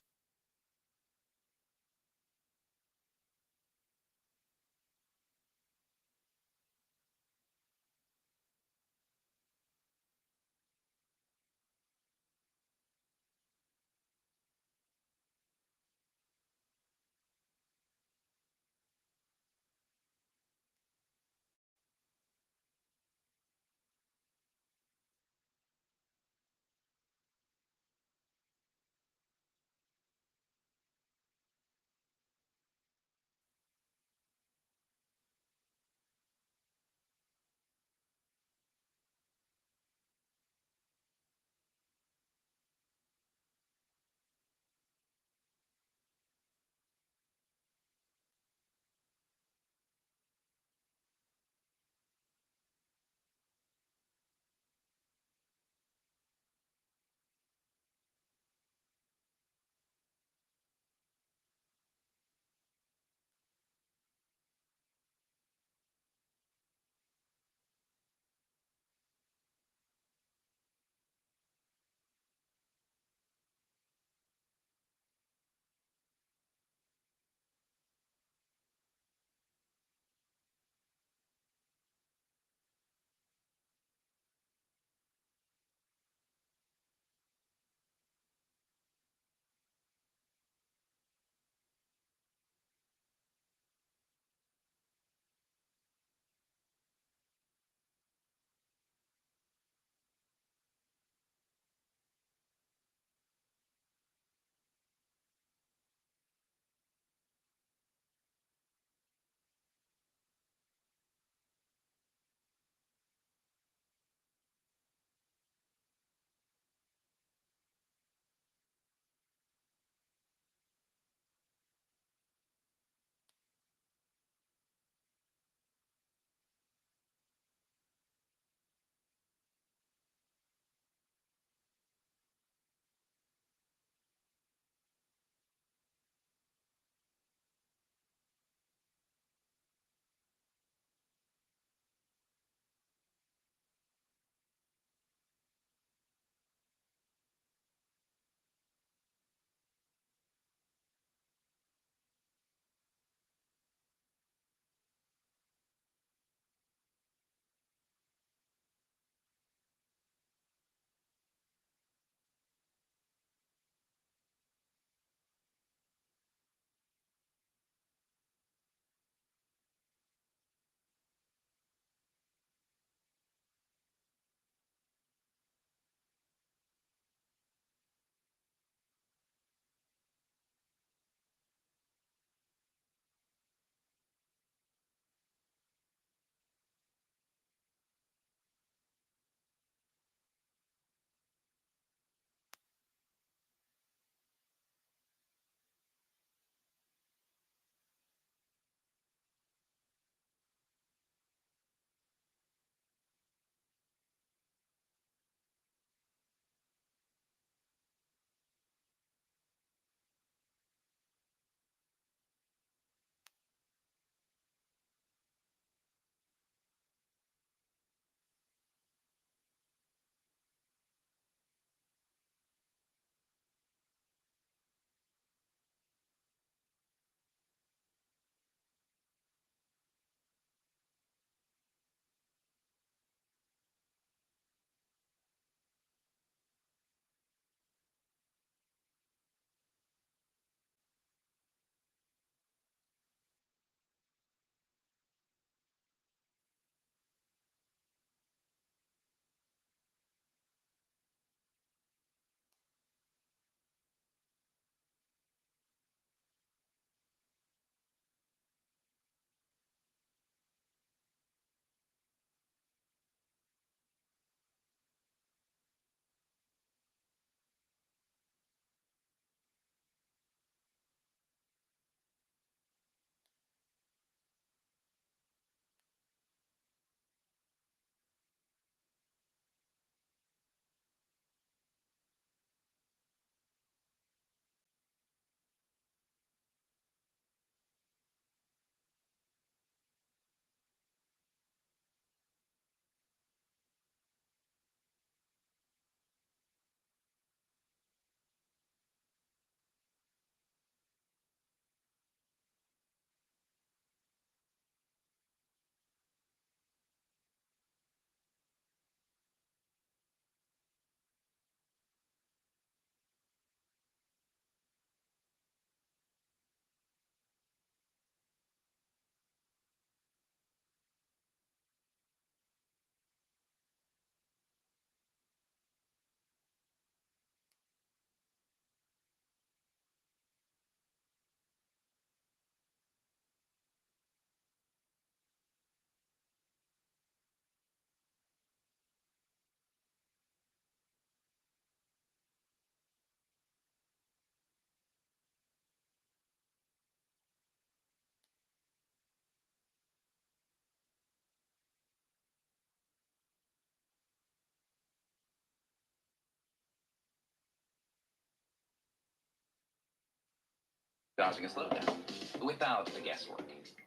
M: causing a slowdown without the guesswork.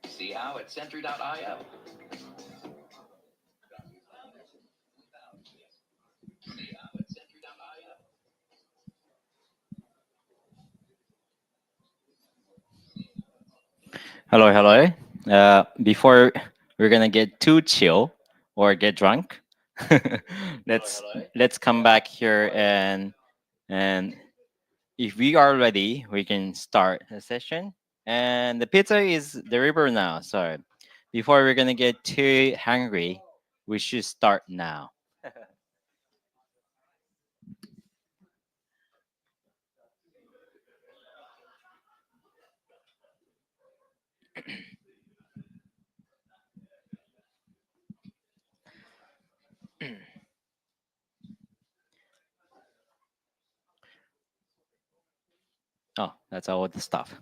M: See how at Sentry.io.
A: Hello, hello. Before we're gonna get too chill or get drunk, let's let's come back here and if we are ready, we can start the session. And the pizza is delivered now. So before we're gonna get too hungry, we should start now. Oh, that's all the stuff.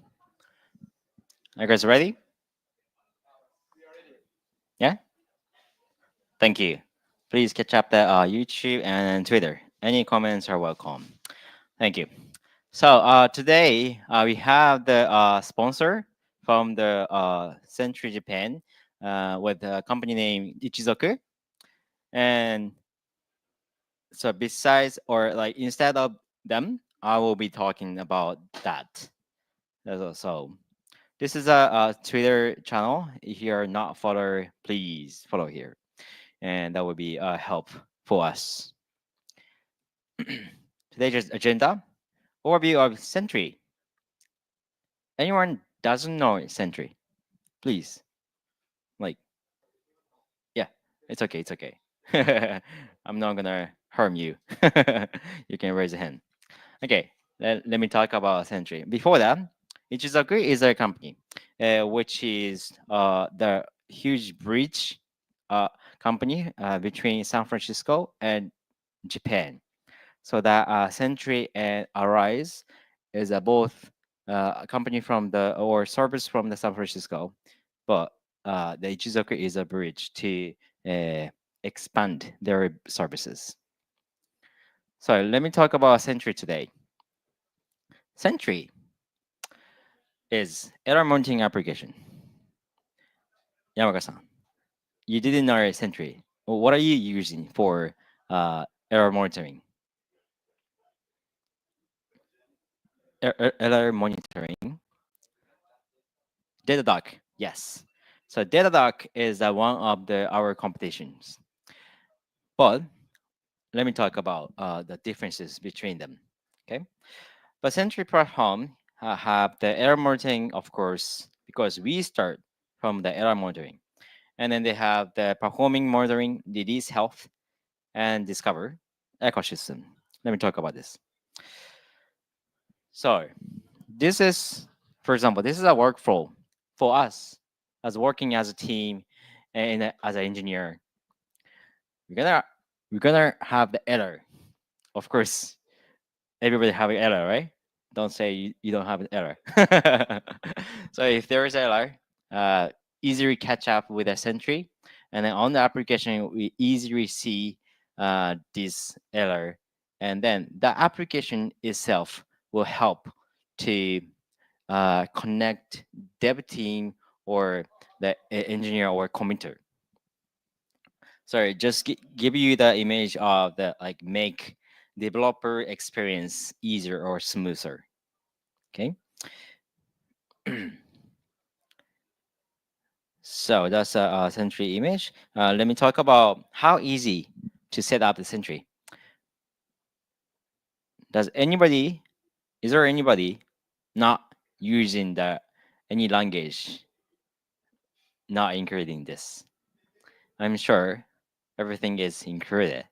A: Are you guys ready? Yeah? Thank you. Please catch up the YouTube and Twitter. Any comments are welcome. Thank you. So today we have the sponsor from the Century Japan with the company name Ichizoku. And so besides or like instead of them, I will be talking about that. So this is a Twitter channel. If you are not follower, please follow here, and that would be a help for us. Today's agenda: overview of Sentry. Anyone doesn't know Sentry? Please, like, yeah, it's okay, it's okay. I'm not gonna harm you. You can raise a hand. Okay, let me talk about Sentry. Before that, Ichizaku is a company, which is the huge bridge uh, company between San Francisco and Japan. So that Sentry and Arise is both a company from the or service from the San Francisco, but the Ichizaku is a bridge to uh, expand their services. So let me talk about Sentry today. Sentry is error monitoring application. Yamaka-san, you didn't know Sentry. Well, what are you using for error monitoring? Error monitoring. Datadog, yes. So Datadog is one of our competitions. But let me talk about the differences between them. Okay. But Sentry platform have the error monitoring, of course, because we start from the error monitoring. And then they have the performing monitoring, release health, and discover ecosystem. Let me talk about this. So this is, for example, this is a workflow for us as working as a team and as an engineer. We're gonna have the error. Of course, everybody have an error, right? Don't say you don't have an error. So if there is error, easily catch up with a Sentry, and then on the application we easily see this error, and then the application itself will help to connect dev team or the engineer or committer. Sorry, just give you the image of the like make developer experience easier or smoother. Okay. So that's a Sentry image. Let me talk about how easy to set up the Sentry. Is there anybody not using any language not including this? I'm sure everything is included.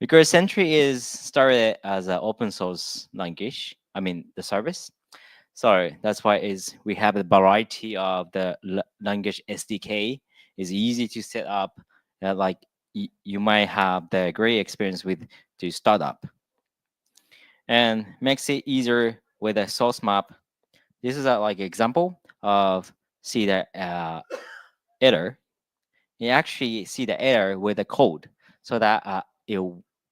A: Because Sentry is started as an open source language. I mean the service. So that's why is we have a variety of the language SDK. Is easy to set up. Like you might have the great experience with to start up, and makes it easier with a source map. This is a like example of see the error. You actually see the error with the code, so that it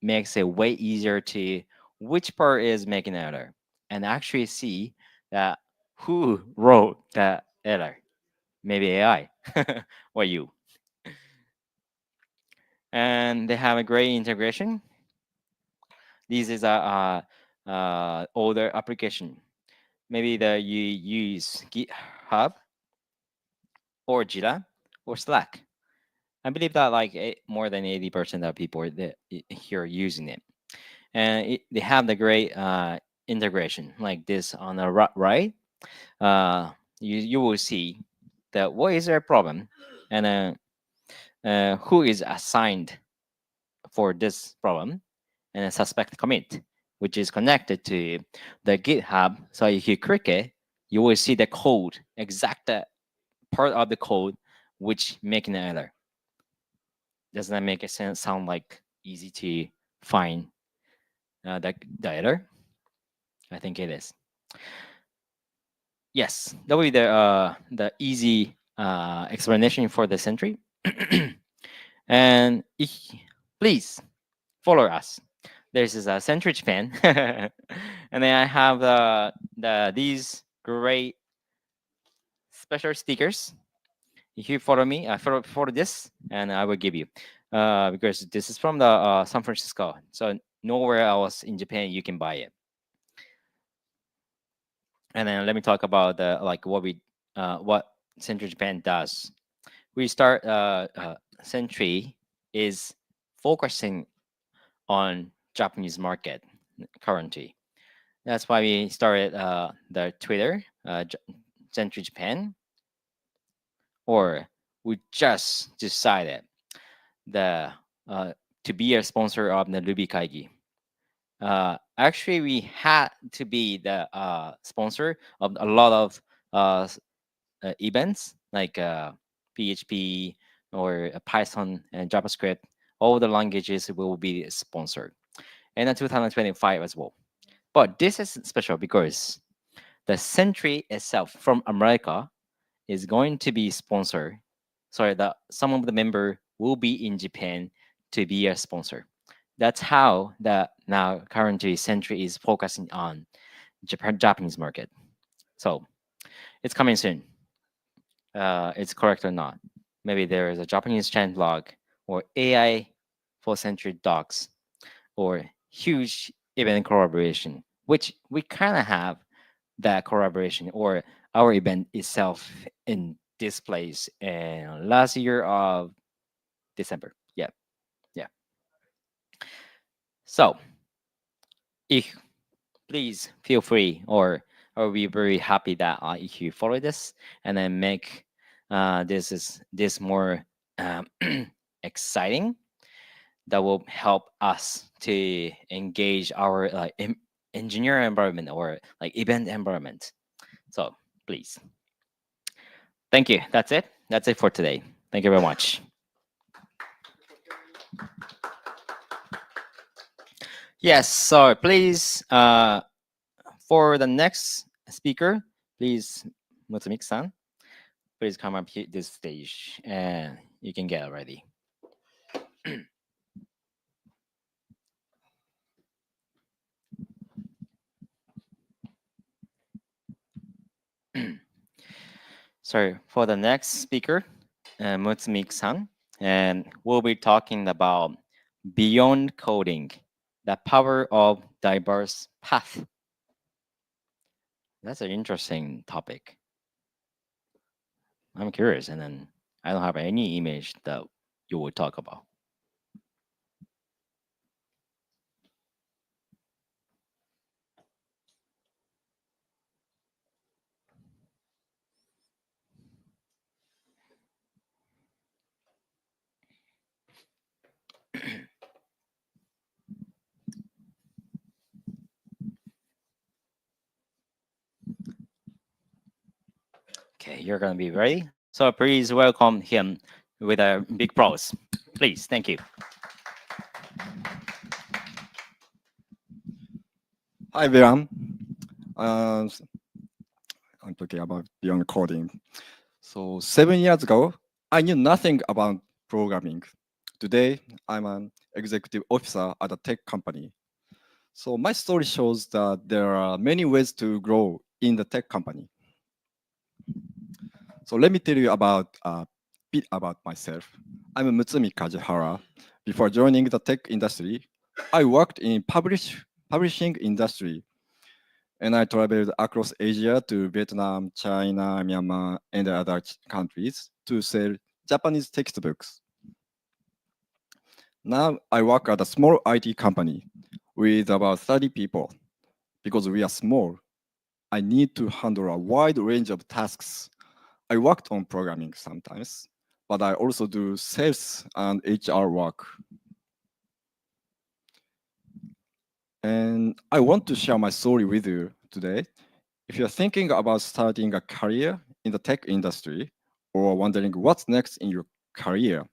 A: makes it way easier to which part is making error, and actually see that who wrote that error? Maybe AI or you. And they have a great integration. This is a older application. Maybe that you use GitHub or Jira or Slack. I believe that like more than 80% of people here are using it, and they have the great integration like this on the right. You will see that what is their problem, and who is assigned for this problem, and a suspect commit, which is connected to the GitHub. So if you click it, you will see the code, exact part of the code which making the error. Doesn't that make it sound like easy to find the error? I think it is. Yes, that will be the easy explanation for the Sentry. And please follow us. This is a Sentry Japan, and then I have these great special stickers. If you follow me, follow this, and I will give you because this is from the San Francisco, so nowhere else in Japan you can buy it. And then let me talk about what Sentry Japan does. We start Sentry is focusing on Japanese market currently. That's why we started the Twitter Sentry Japan, or we just decided the to be a sponsor of the Ruby Kaigi. Actually, we had to be the sponsor of a lot of events like PHP or Python and JavaScript. All the languages will be sponsored, and in 2025 as well. But this is special because the Sentry itself from America is going to be sponsored. Sorry, that some of the member will be in Japan to be a sponsor. That's how that now currently Sentry is focusing on Japanese market. So it's coming soon. It's correct or not? Maybe there is a Japanese chant blog or AI for Sentry docs or huge event collaboration, which we kind of have that collaboration or our event itself in this place in last year of December. Yeah, yeah. So, if please feel free, or we very happy that if you follow this and then make this more exciting, that will help us to engage our engineer environment or like event environment. So please. Thank you. That's it. That's it for today. Thank you very much. Yes, so please, for the next speaker, please, Mutsumik-san, please come up here this stage and you can get ready. Sorry, for the next speaker, Mutsumik-san, and we'll be talking about beyond coding, the power of diverse path. That's an interesting topic. I'm curious, and then I don't have any image that you would talk about. Okay, you're gonna be ready. So please welcome him with a big applause. Please, thank you.
O: Hi everyone. Uh, I'm talking about beyond coding. So 7 years ago, I knew nothing about programming. Today, I'm an executive officer at a tech company. So my story shows that there are many ways to grow in the tech company. So let me tell you about a bit about myself. I'm Mutsumi Kajihara. Before joining the tech industry, I worked in publishing industry, and I traveled across Asia to Vietnam, China, Myanmar, and other countries to sell Japanese textbooks. Now I work at a small IT company with about 30 people. Because we are small, I need to handle a wide range of tasks. I worked on programming sometimes, but I also do sales and HR work. And I want to share my story with you today. If you're thinking about starting a career in the tech industry or wondering what's next in your career,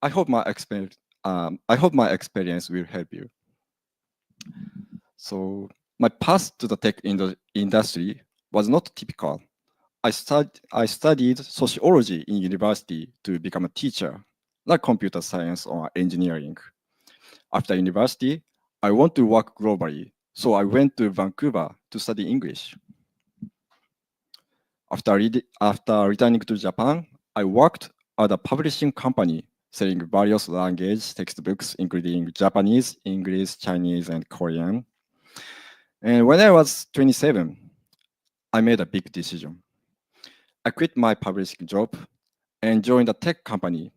O: I hope my experience will help you. So my path to the tech industry was not typical. I studied sociology in university to become a teacher, like computer science or engineering. After university, I want to work globally, so I went to Vancouver to study English. After returning to Japan, I worked at a publishing company selling various language textbooks, including Japanese, English, Chinese, and Korean. And when I was 27, I made a big decision. I quit my publishing job and joined a tech company.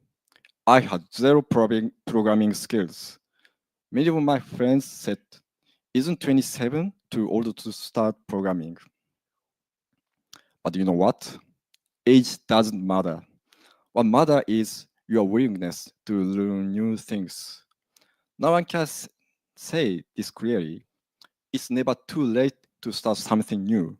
O: I had zero programming skills. Many of my friends said, "Isn't 27 too old to start programming?" But you know what? Age doesn't matter. What matters is your willingness to learn new things. No one can say this clearly. It's never too late to start something new.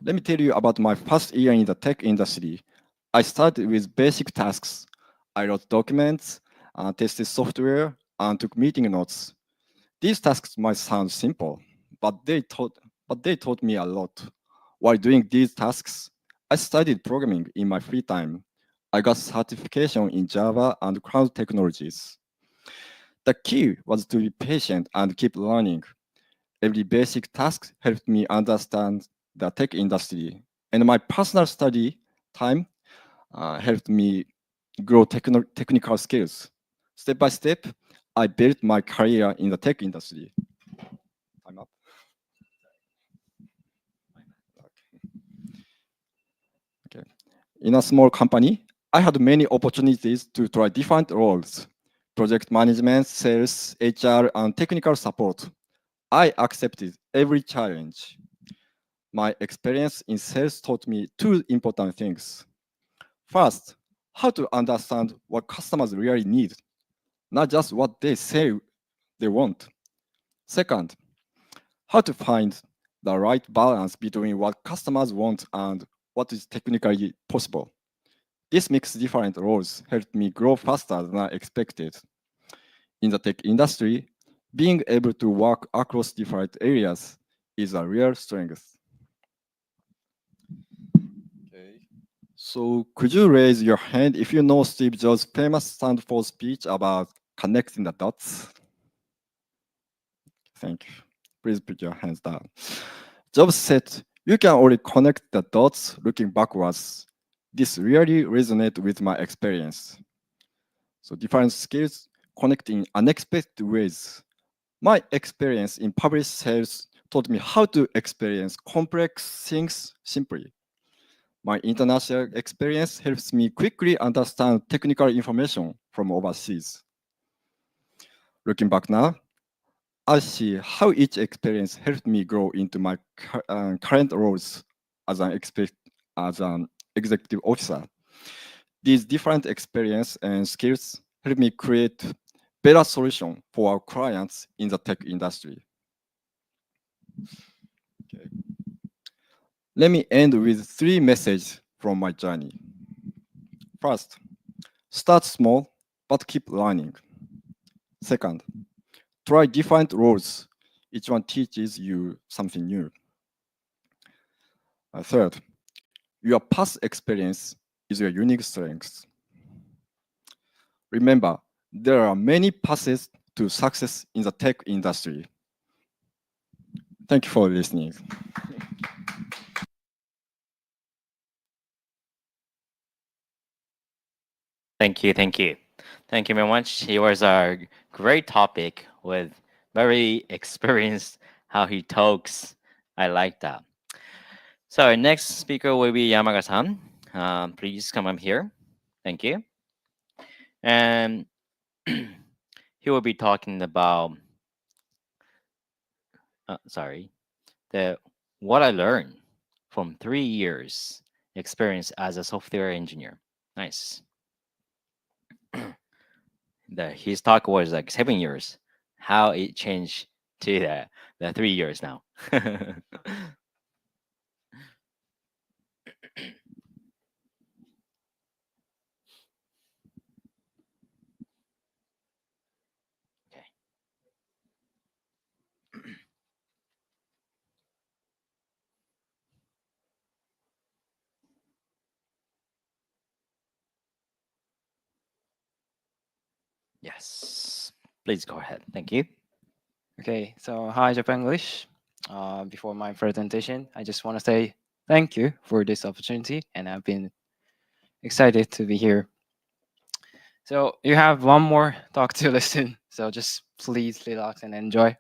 O: Let me tell you about my first year in the tech industry. I started with basic tasks. I wrote documents, tested software, and took meeting notes. These tasks might sound simple, but they taught me a lot. While doing these tasks, I studied programming in my free time. I got certification in Java and cloud technologies. The key was to be patient and keep learning. Every basic task helped me understand the tech industry, and my personal study time helped me grow technical skills. Step by step, I built my career in the tech industry. Time up. Okay. In a small company, I had many opportunities to try different roles: project management, sales, HR, and technical support. I accepted every challenge. My experience in sales taught me two important things. First, how to understand what customers really need, not just what they say they want. Second, how to find the right balance between what customers want and what is technically possible. This mix different roles helped me grow faster than I expected. In the tech industry, being able to work across different areas is a real strength. Okay. So could you raise your hand if you know Steve Jobs' famous Stanford speech about connecting the dots? Thank you. Please put your hands down. Jobs said, "You can only connect the dots looking backwards." This really resonated with my experience. So different skills connect in unexpected ways. My experience in public sales taught me how to experience complex things simply. My international experience helps me quickly understand technical information from overseas. Looking back now, I see how each experience helped me grow into my current roles as as an executive officer. These different experience and skills help me create better solution for our clients in the tech industry. Okay. Let me end with 3 messages from my journey. First, start small but keep learning. Second, try different roles. Each one teaches you something new. Third, your past experience is your unique strength. Remember, there are many paths to success in the tech industry. Thank you for listening.
A: Thank you, thank you. Thank you very much. It was a great topic with very experienced how he talks. I like that. So our next speaker will be Yamaga-san. Please come up here. Thank you. And he will be talking about, sorry, the what I learned from 3 years experience as a software engineer. Nice. His talk was like 7 years. How it changed to the 3 years now. Yes. Please go ahead. Thank you.
P: Okay, so hi Japanglish. Before my presentation, I just want to say thank you for this opportunity, and I've been excited to be here. So you have one more talk to listen, so just please relax and enjoy.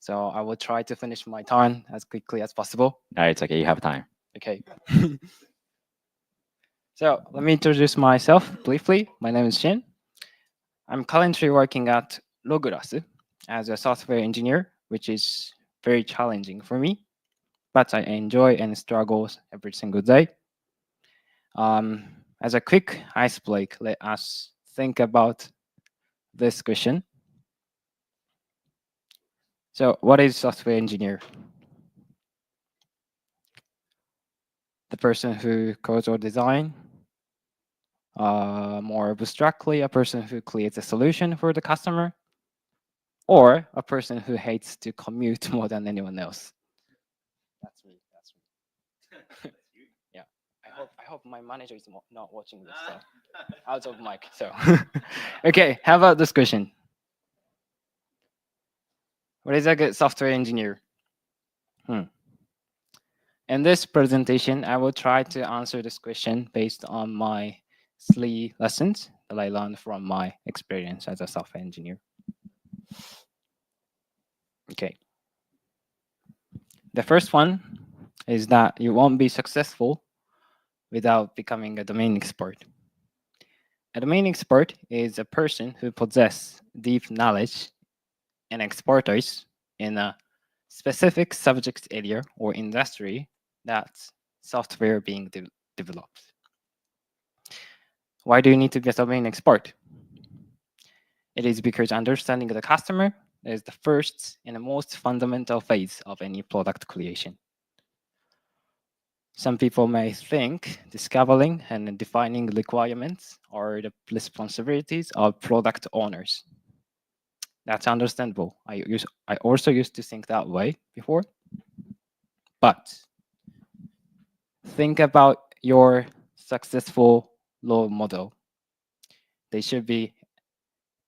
P: So I will try to finish my turn as quickly as possible.
A: No, it's okay. You have time.
P: Okay. So let me introduce myself briefly. My name is Shin. I'm currently working at Logras as a software engineer, which is very challenging for me, but I enjoy and struggle every single day. As a quick ice break, let us think about this question. So, what is software engineer? The person who codes or design. More abstractly, a person who creates a solution for the customer, or a person who hates to commute more than anyone else. That's me. That's me. Yeah. I hope my manager is not watching this. So out of mic. So okay. How about this question? What is a good software engineer? In this presentation, I will try to answer this question based on my 3 lessons that I learned from my experience as a software engineer. Okay. The first one is that you won't be successful without becoming a domain expert. A domain expert is a person who possesses deep knowledge and expertise in a specific subject area or industry that's software being developed. Why do you need to be a domain expert? It is because understanding the customer is the first and the most fundamental phase of any product creation. Some people may think discovering and defining requirements are the responsibilities of product owners. That's understandable. I also used to think that way before. But think about your successful role model. They should be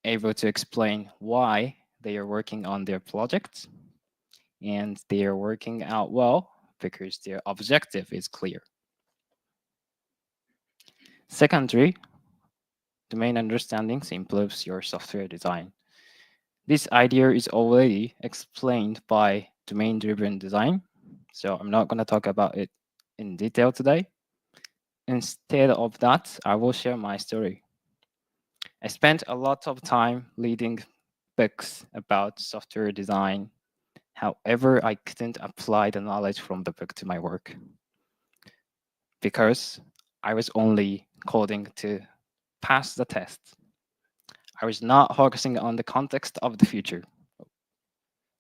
P: able to explain why they are working on their projects, and they are working out well because their objective is clear. Secondly, domain understanding improves your software design. This idea is already explained by domain-driven design, so I'm not going to talk about it in detail today. Instead of that, I will share my story. I spent a lot of time reading books about software design. However, I couldn't apply the knowledge from the book to my work because I was only coding to pass the test. I was not focusing on the context of the future.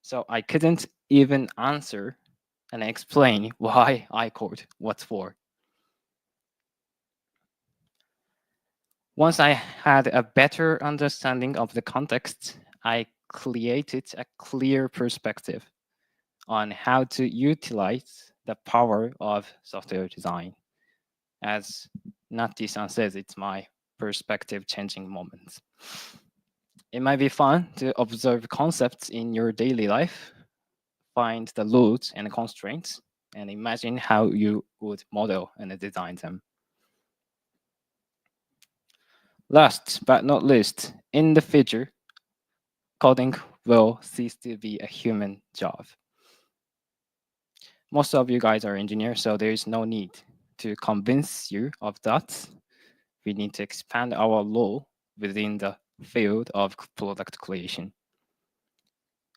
P: So I couldn't even answer and explain why I code, what for. Once I had a better understanding of the context, I created a clear perspective on how to utilize the power of software design. As Nati-san says, it's my perspective changing moment. It might be fun to observe concepts in your daily life, find the rules and constraints, and imagine how you would model and design them. Last but not least, in the future, coding will cease to be a human job. Most of you guys are engineers, so there is no need to convince you of that. We need to expand our role within the field of product creation.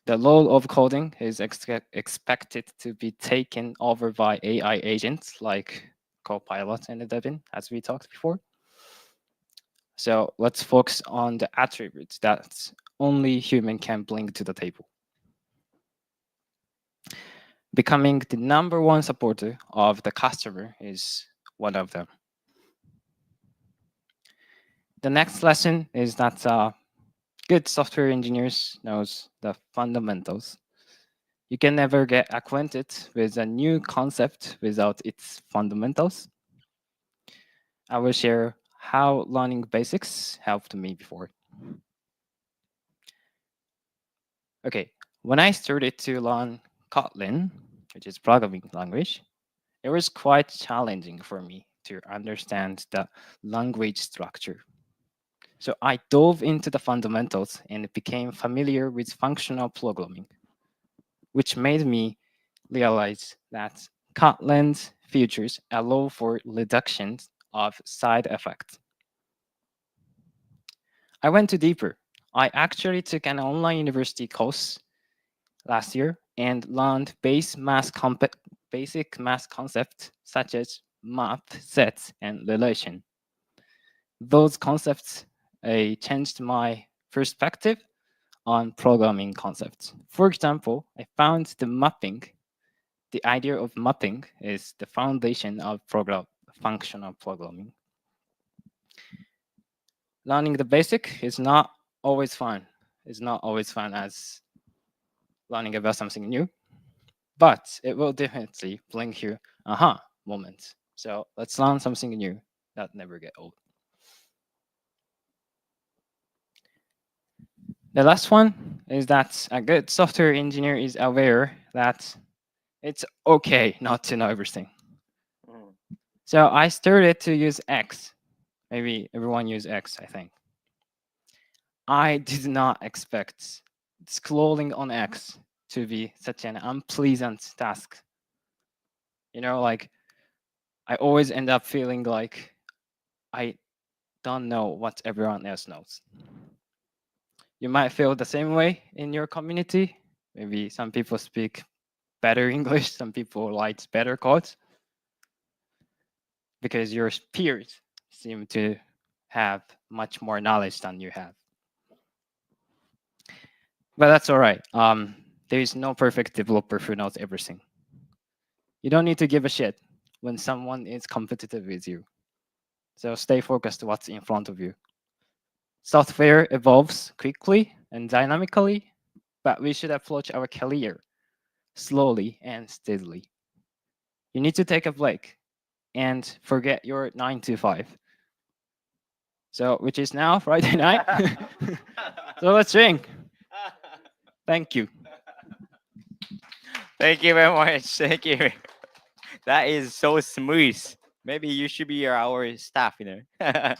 P: The role of coding is expected to be taken over by AI agents like Copilot and Devin, as we talked before. So let's focus on the attributes that only human can bring to the table. Becoming the number one supporter of the customer is one of them. The next lesson is that good software engineers knows the fundamentals. You can never get acquainted with a new concept without its fundamentals. I will share how learning basics helped me before. Okay, when I started to learn Kotlin, which is programming language, it was quite challenging for me to understand the language structure. So I dove into the fundamentals and became familiar with functional programming, which made me realize that Kotlin's features allow for reduction of side effects. I went to deeper. I actually took an online university course last year and learned basic math concepts such as map, sets, and relation. Those concepts changed my perspective on programming concepts. For example, I found the idea of mapping is the foundation of functional programming. Learning the basic is not always fun. It's not always fun as learning about something new, but it will definitely bring you aha moments. So let's learn something new that never get old. The last one is that a good software engineer is aware that it's okay not to know everything. So I started to use X. Maybe everyone use X, I think. I did not expect scrolling on X to be such an unpleasant task. You know, like I always end up feeling like I don't know what everyone else knows. You might feel the same way in your community. Maybe some people speak better English, some people write better codes because your peers seem to have much more knowledge than you have. But that's all right. There is no perfect developer who knows everything. You don't need to give a shit when someone is competitive with you. So stay focused on what's in front of you. Software evolves quickly and dynamically, but we should approach our career slowly and steadily. You need to take a break and forget your 9 to 5. So, which is now Friday night. So let's drink. Thank you.
A: Thank you very much. Thank you. That is so smooth. Maybe you should be our staff, you know.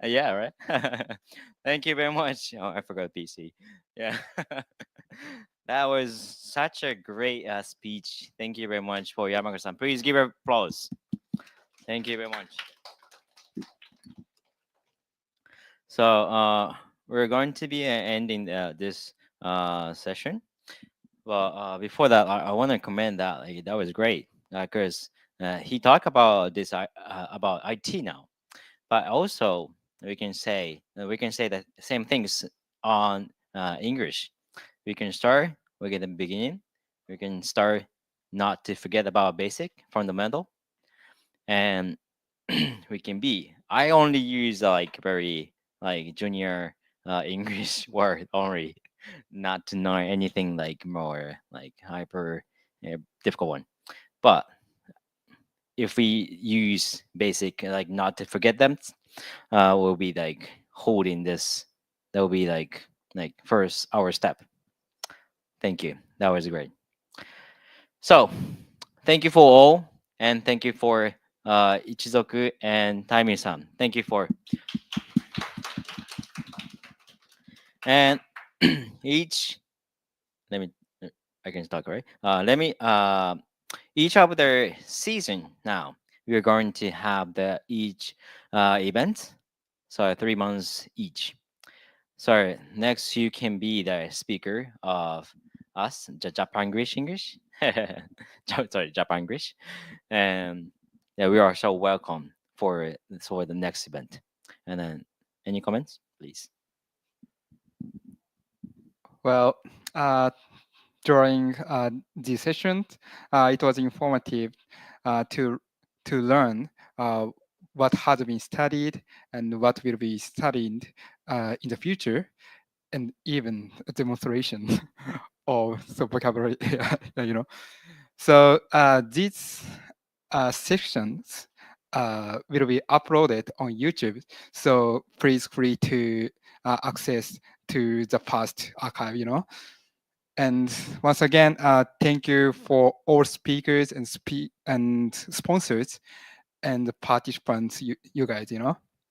A: Yeah, right. Thank you very much. Oh, I forgot PC. Yeah. That was such a great speech. Thank you very much for Yamaka-san. Please give applause. Thank you very much. So we're going to be ending this session. Well, before that, I want to comment that like, that was great because he talked about this about IT now, but also we can say the same things on English. We can start. We get the beginning. We can start not to forget about basic fundamental, and we can be. I only use like very like junior English word only, not to know anything like more like hyper difficult one. But if we use basic like not to forget them, we'll be like holding this. That will be like first our step. Thank you. That was great. So, thank you for all, and thank you for Ichizoku and Taimi-san. Thank you for and each. Let me. I can talk, right? Let me. Each of their season now. We are going to have the each event, so 3 months each. So next you can be the speaker of us, Japanglish English. Sorry, Japanglish. And yeah, we are so welcome for the next event. And then any comments, please?
B: Well, during these sessions, it was informative to learn what has been studied and what will be studied in the future, and even a demonstration of the vocabulary. So these sections will be uploaded on YouTube. So please free to access to the past archive. And once again, thank you for all speakers and sponsors and the participants. You guys.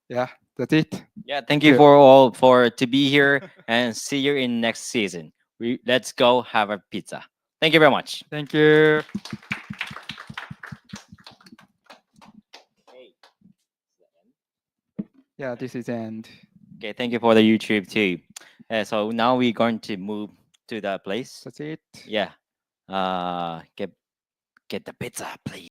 B: Yeah, that's it.
A: Yeah, thank you for all for to be here and see you in next season. Let's go have a pizza. Thank you very much.
B: Thank you. Yeah, this is end.
A: Okay, thank you for the YouTube too. So now we're going to move to the place.
B: That's it.
A: Yeah. Get the pizza, please.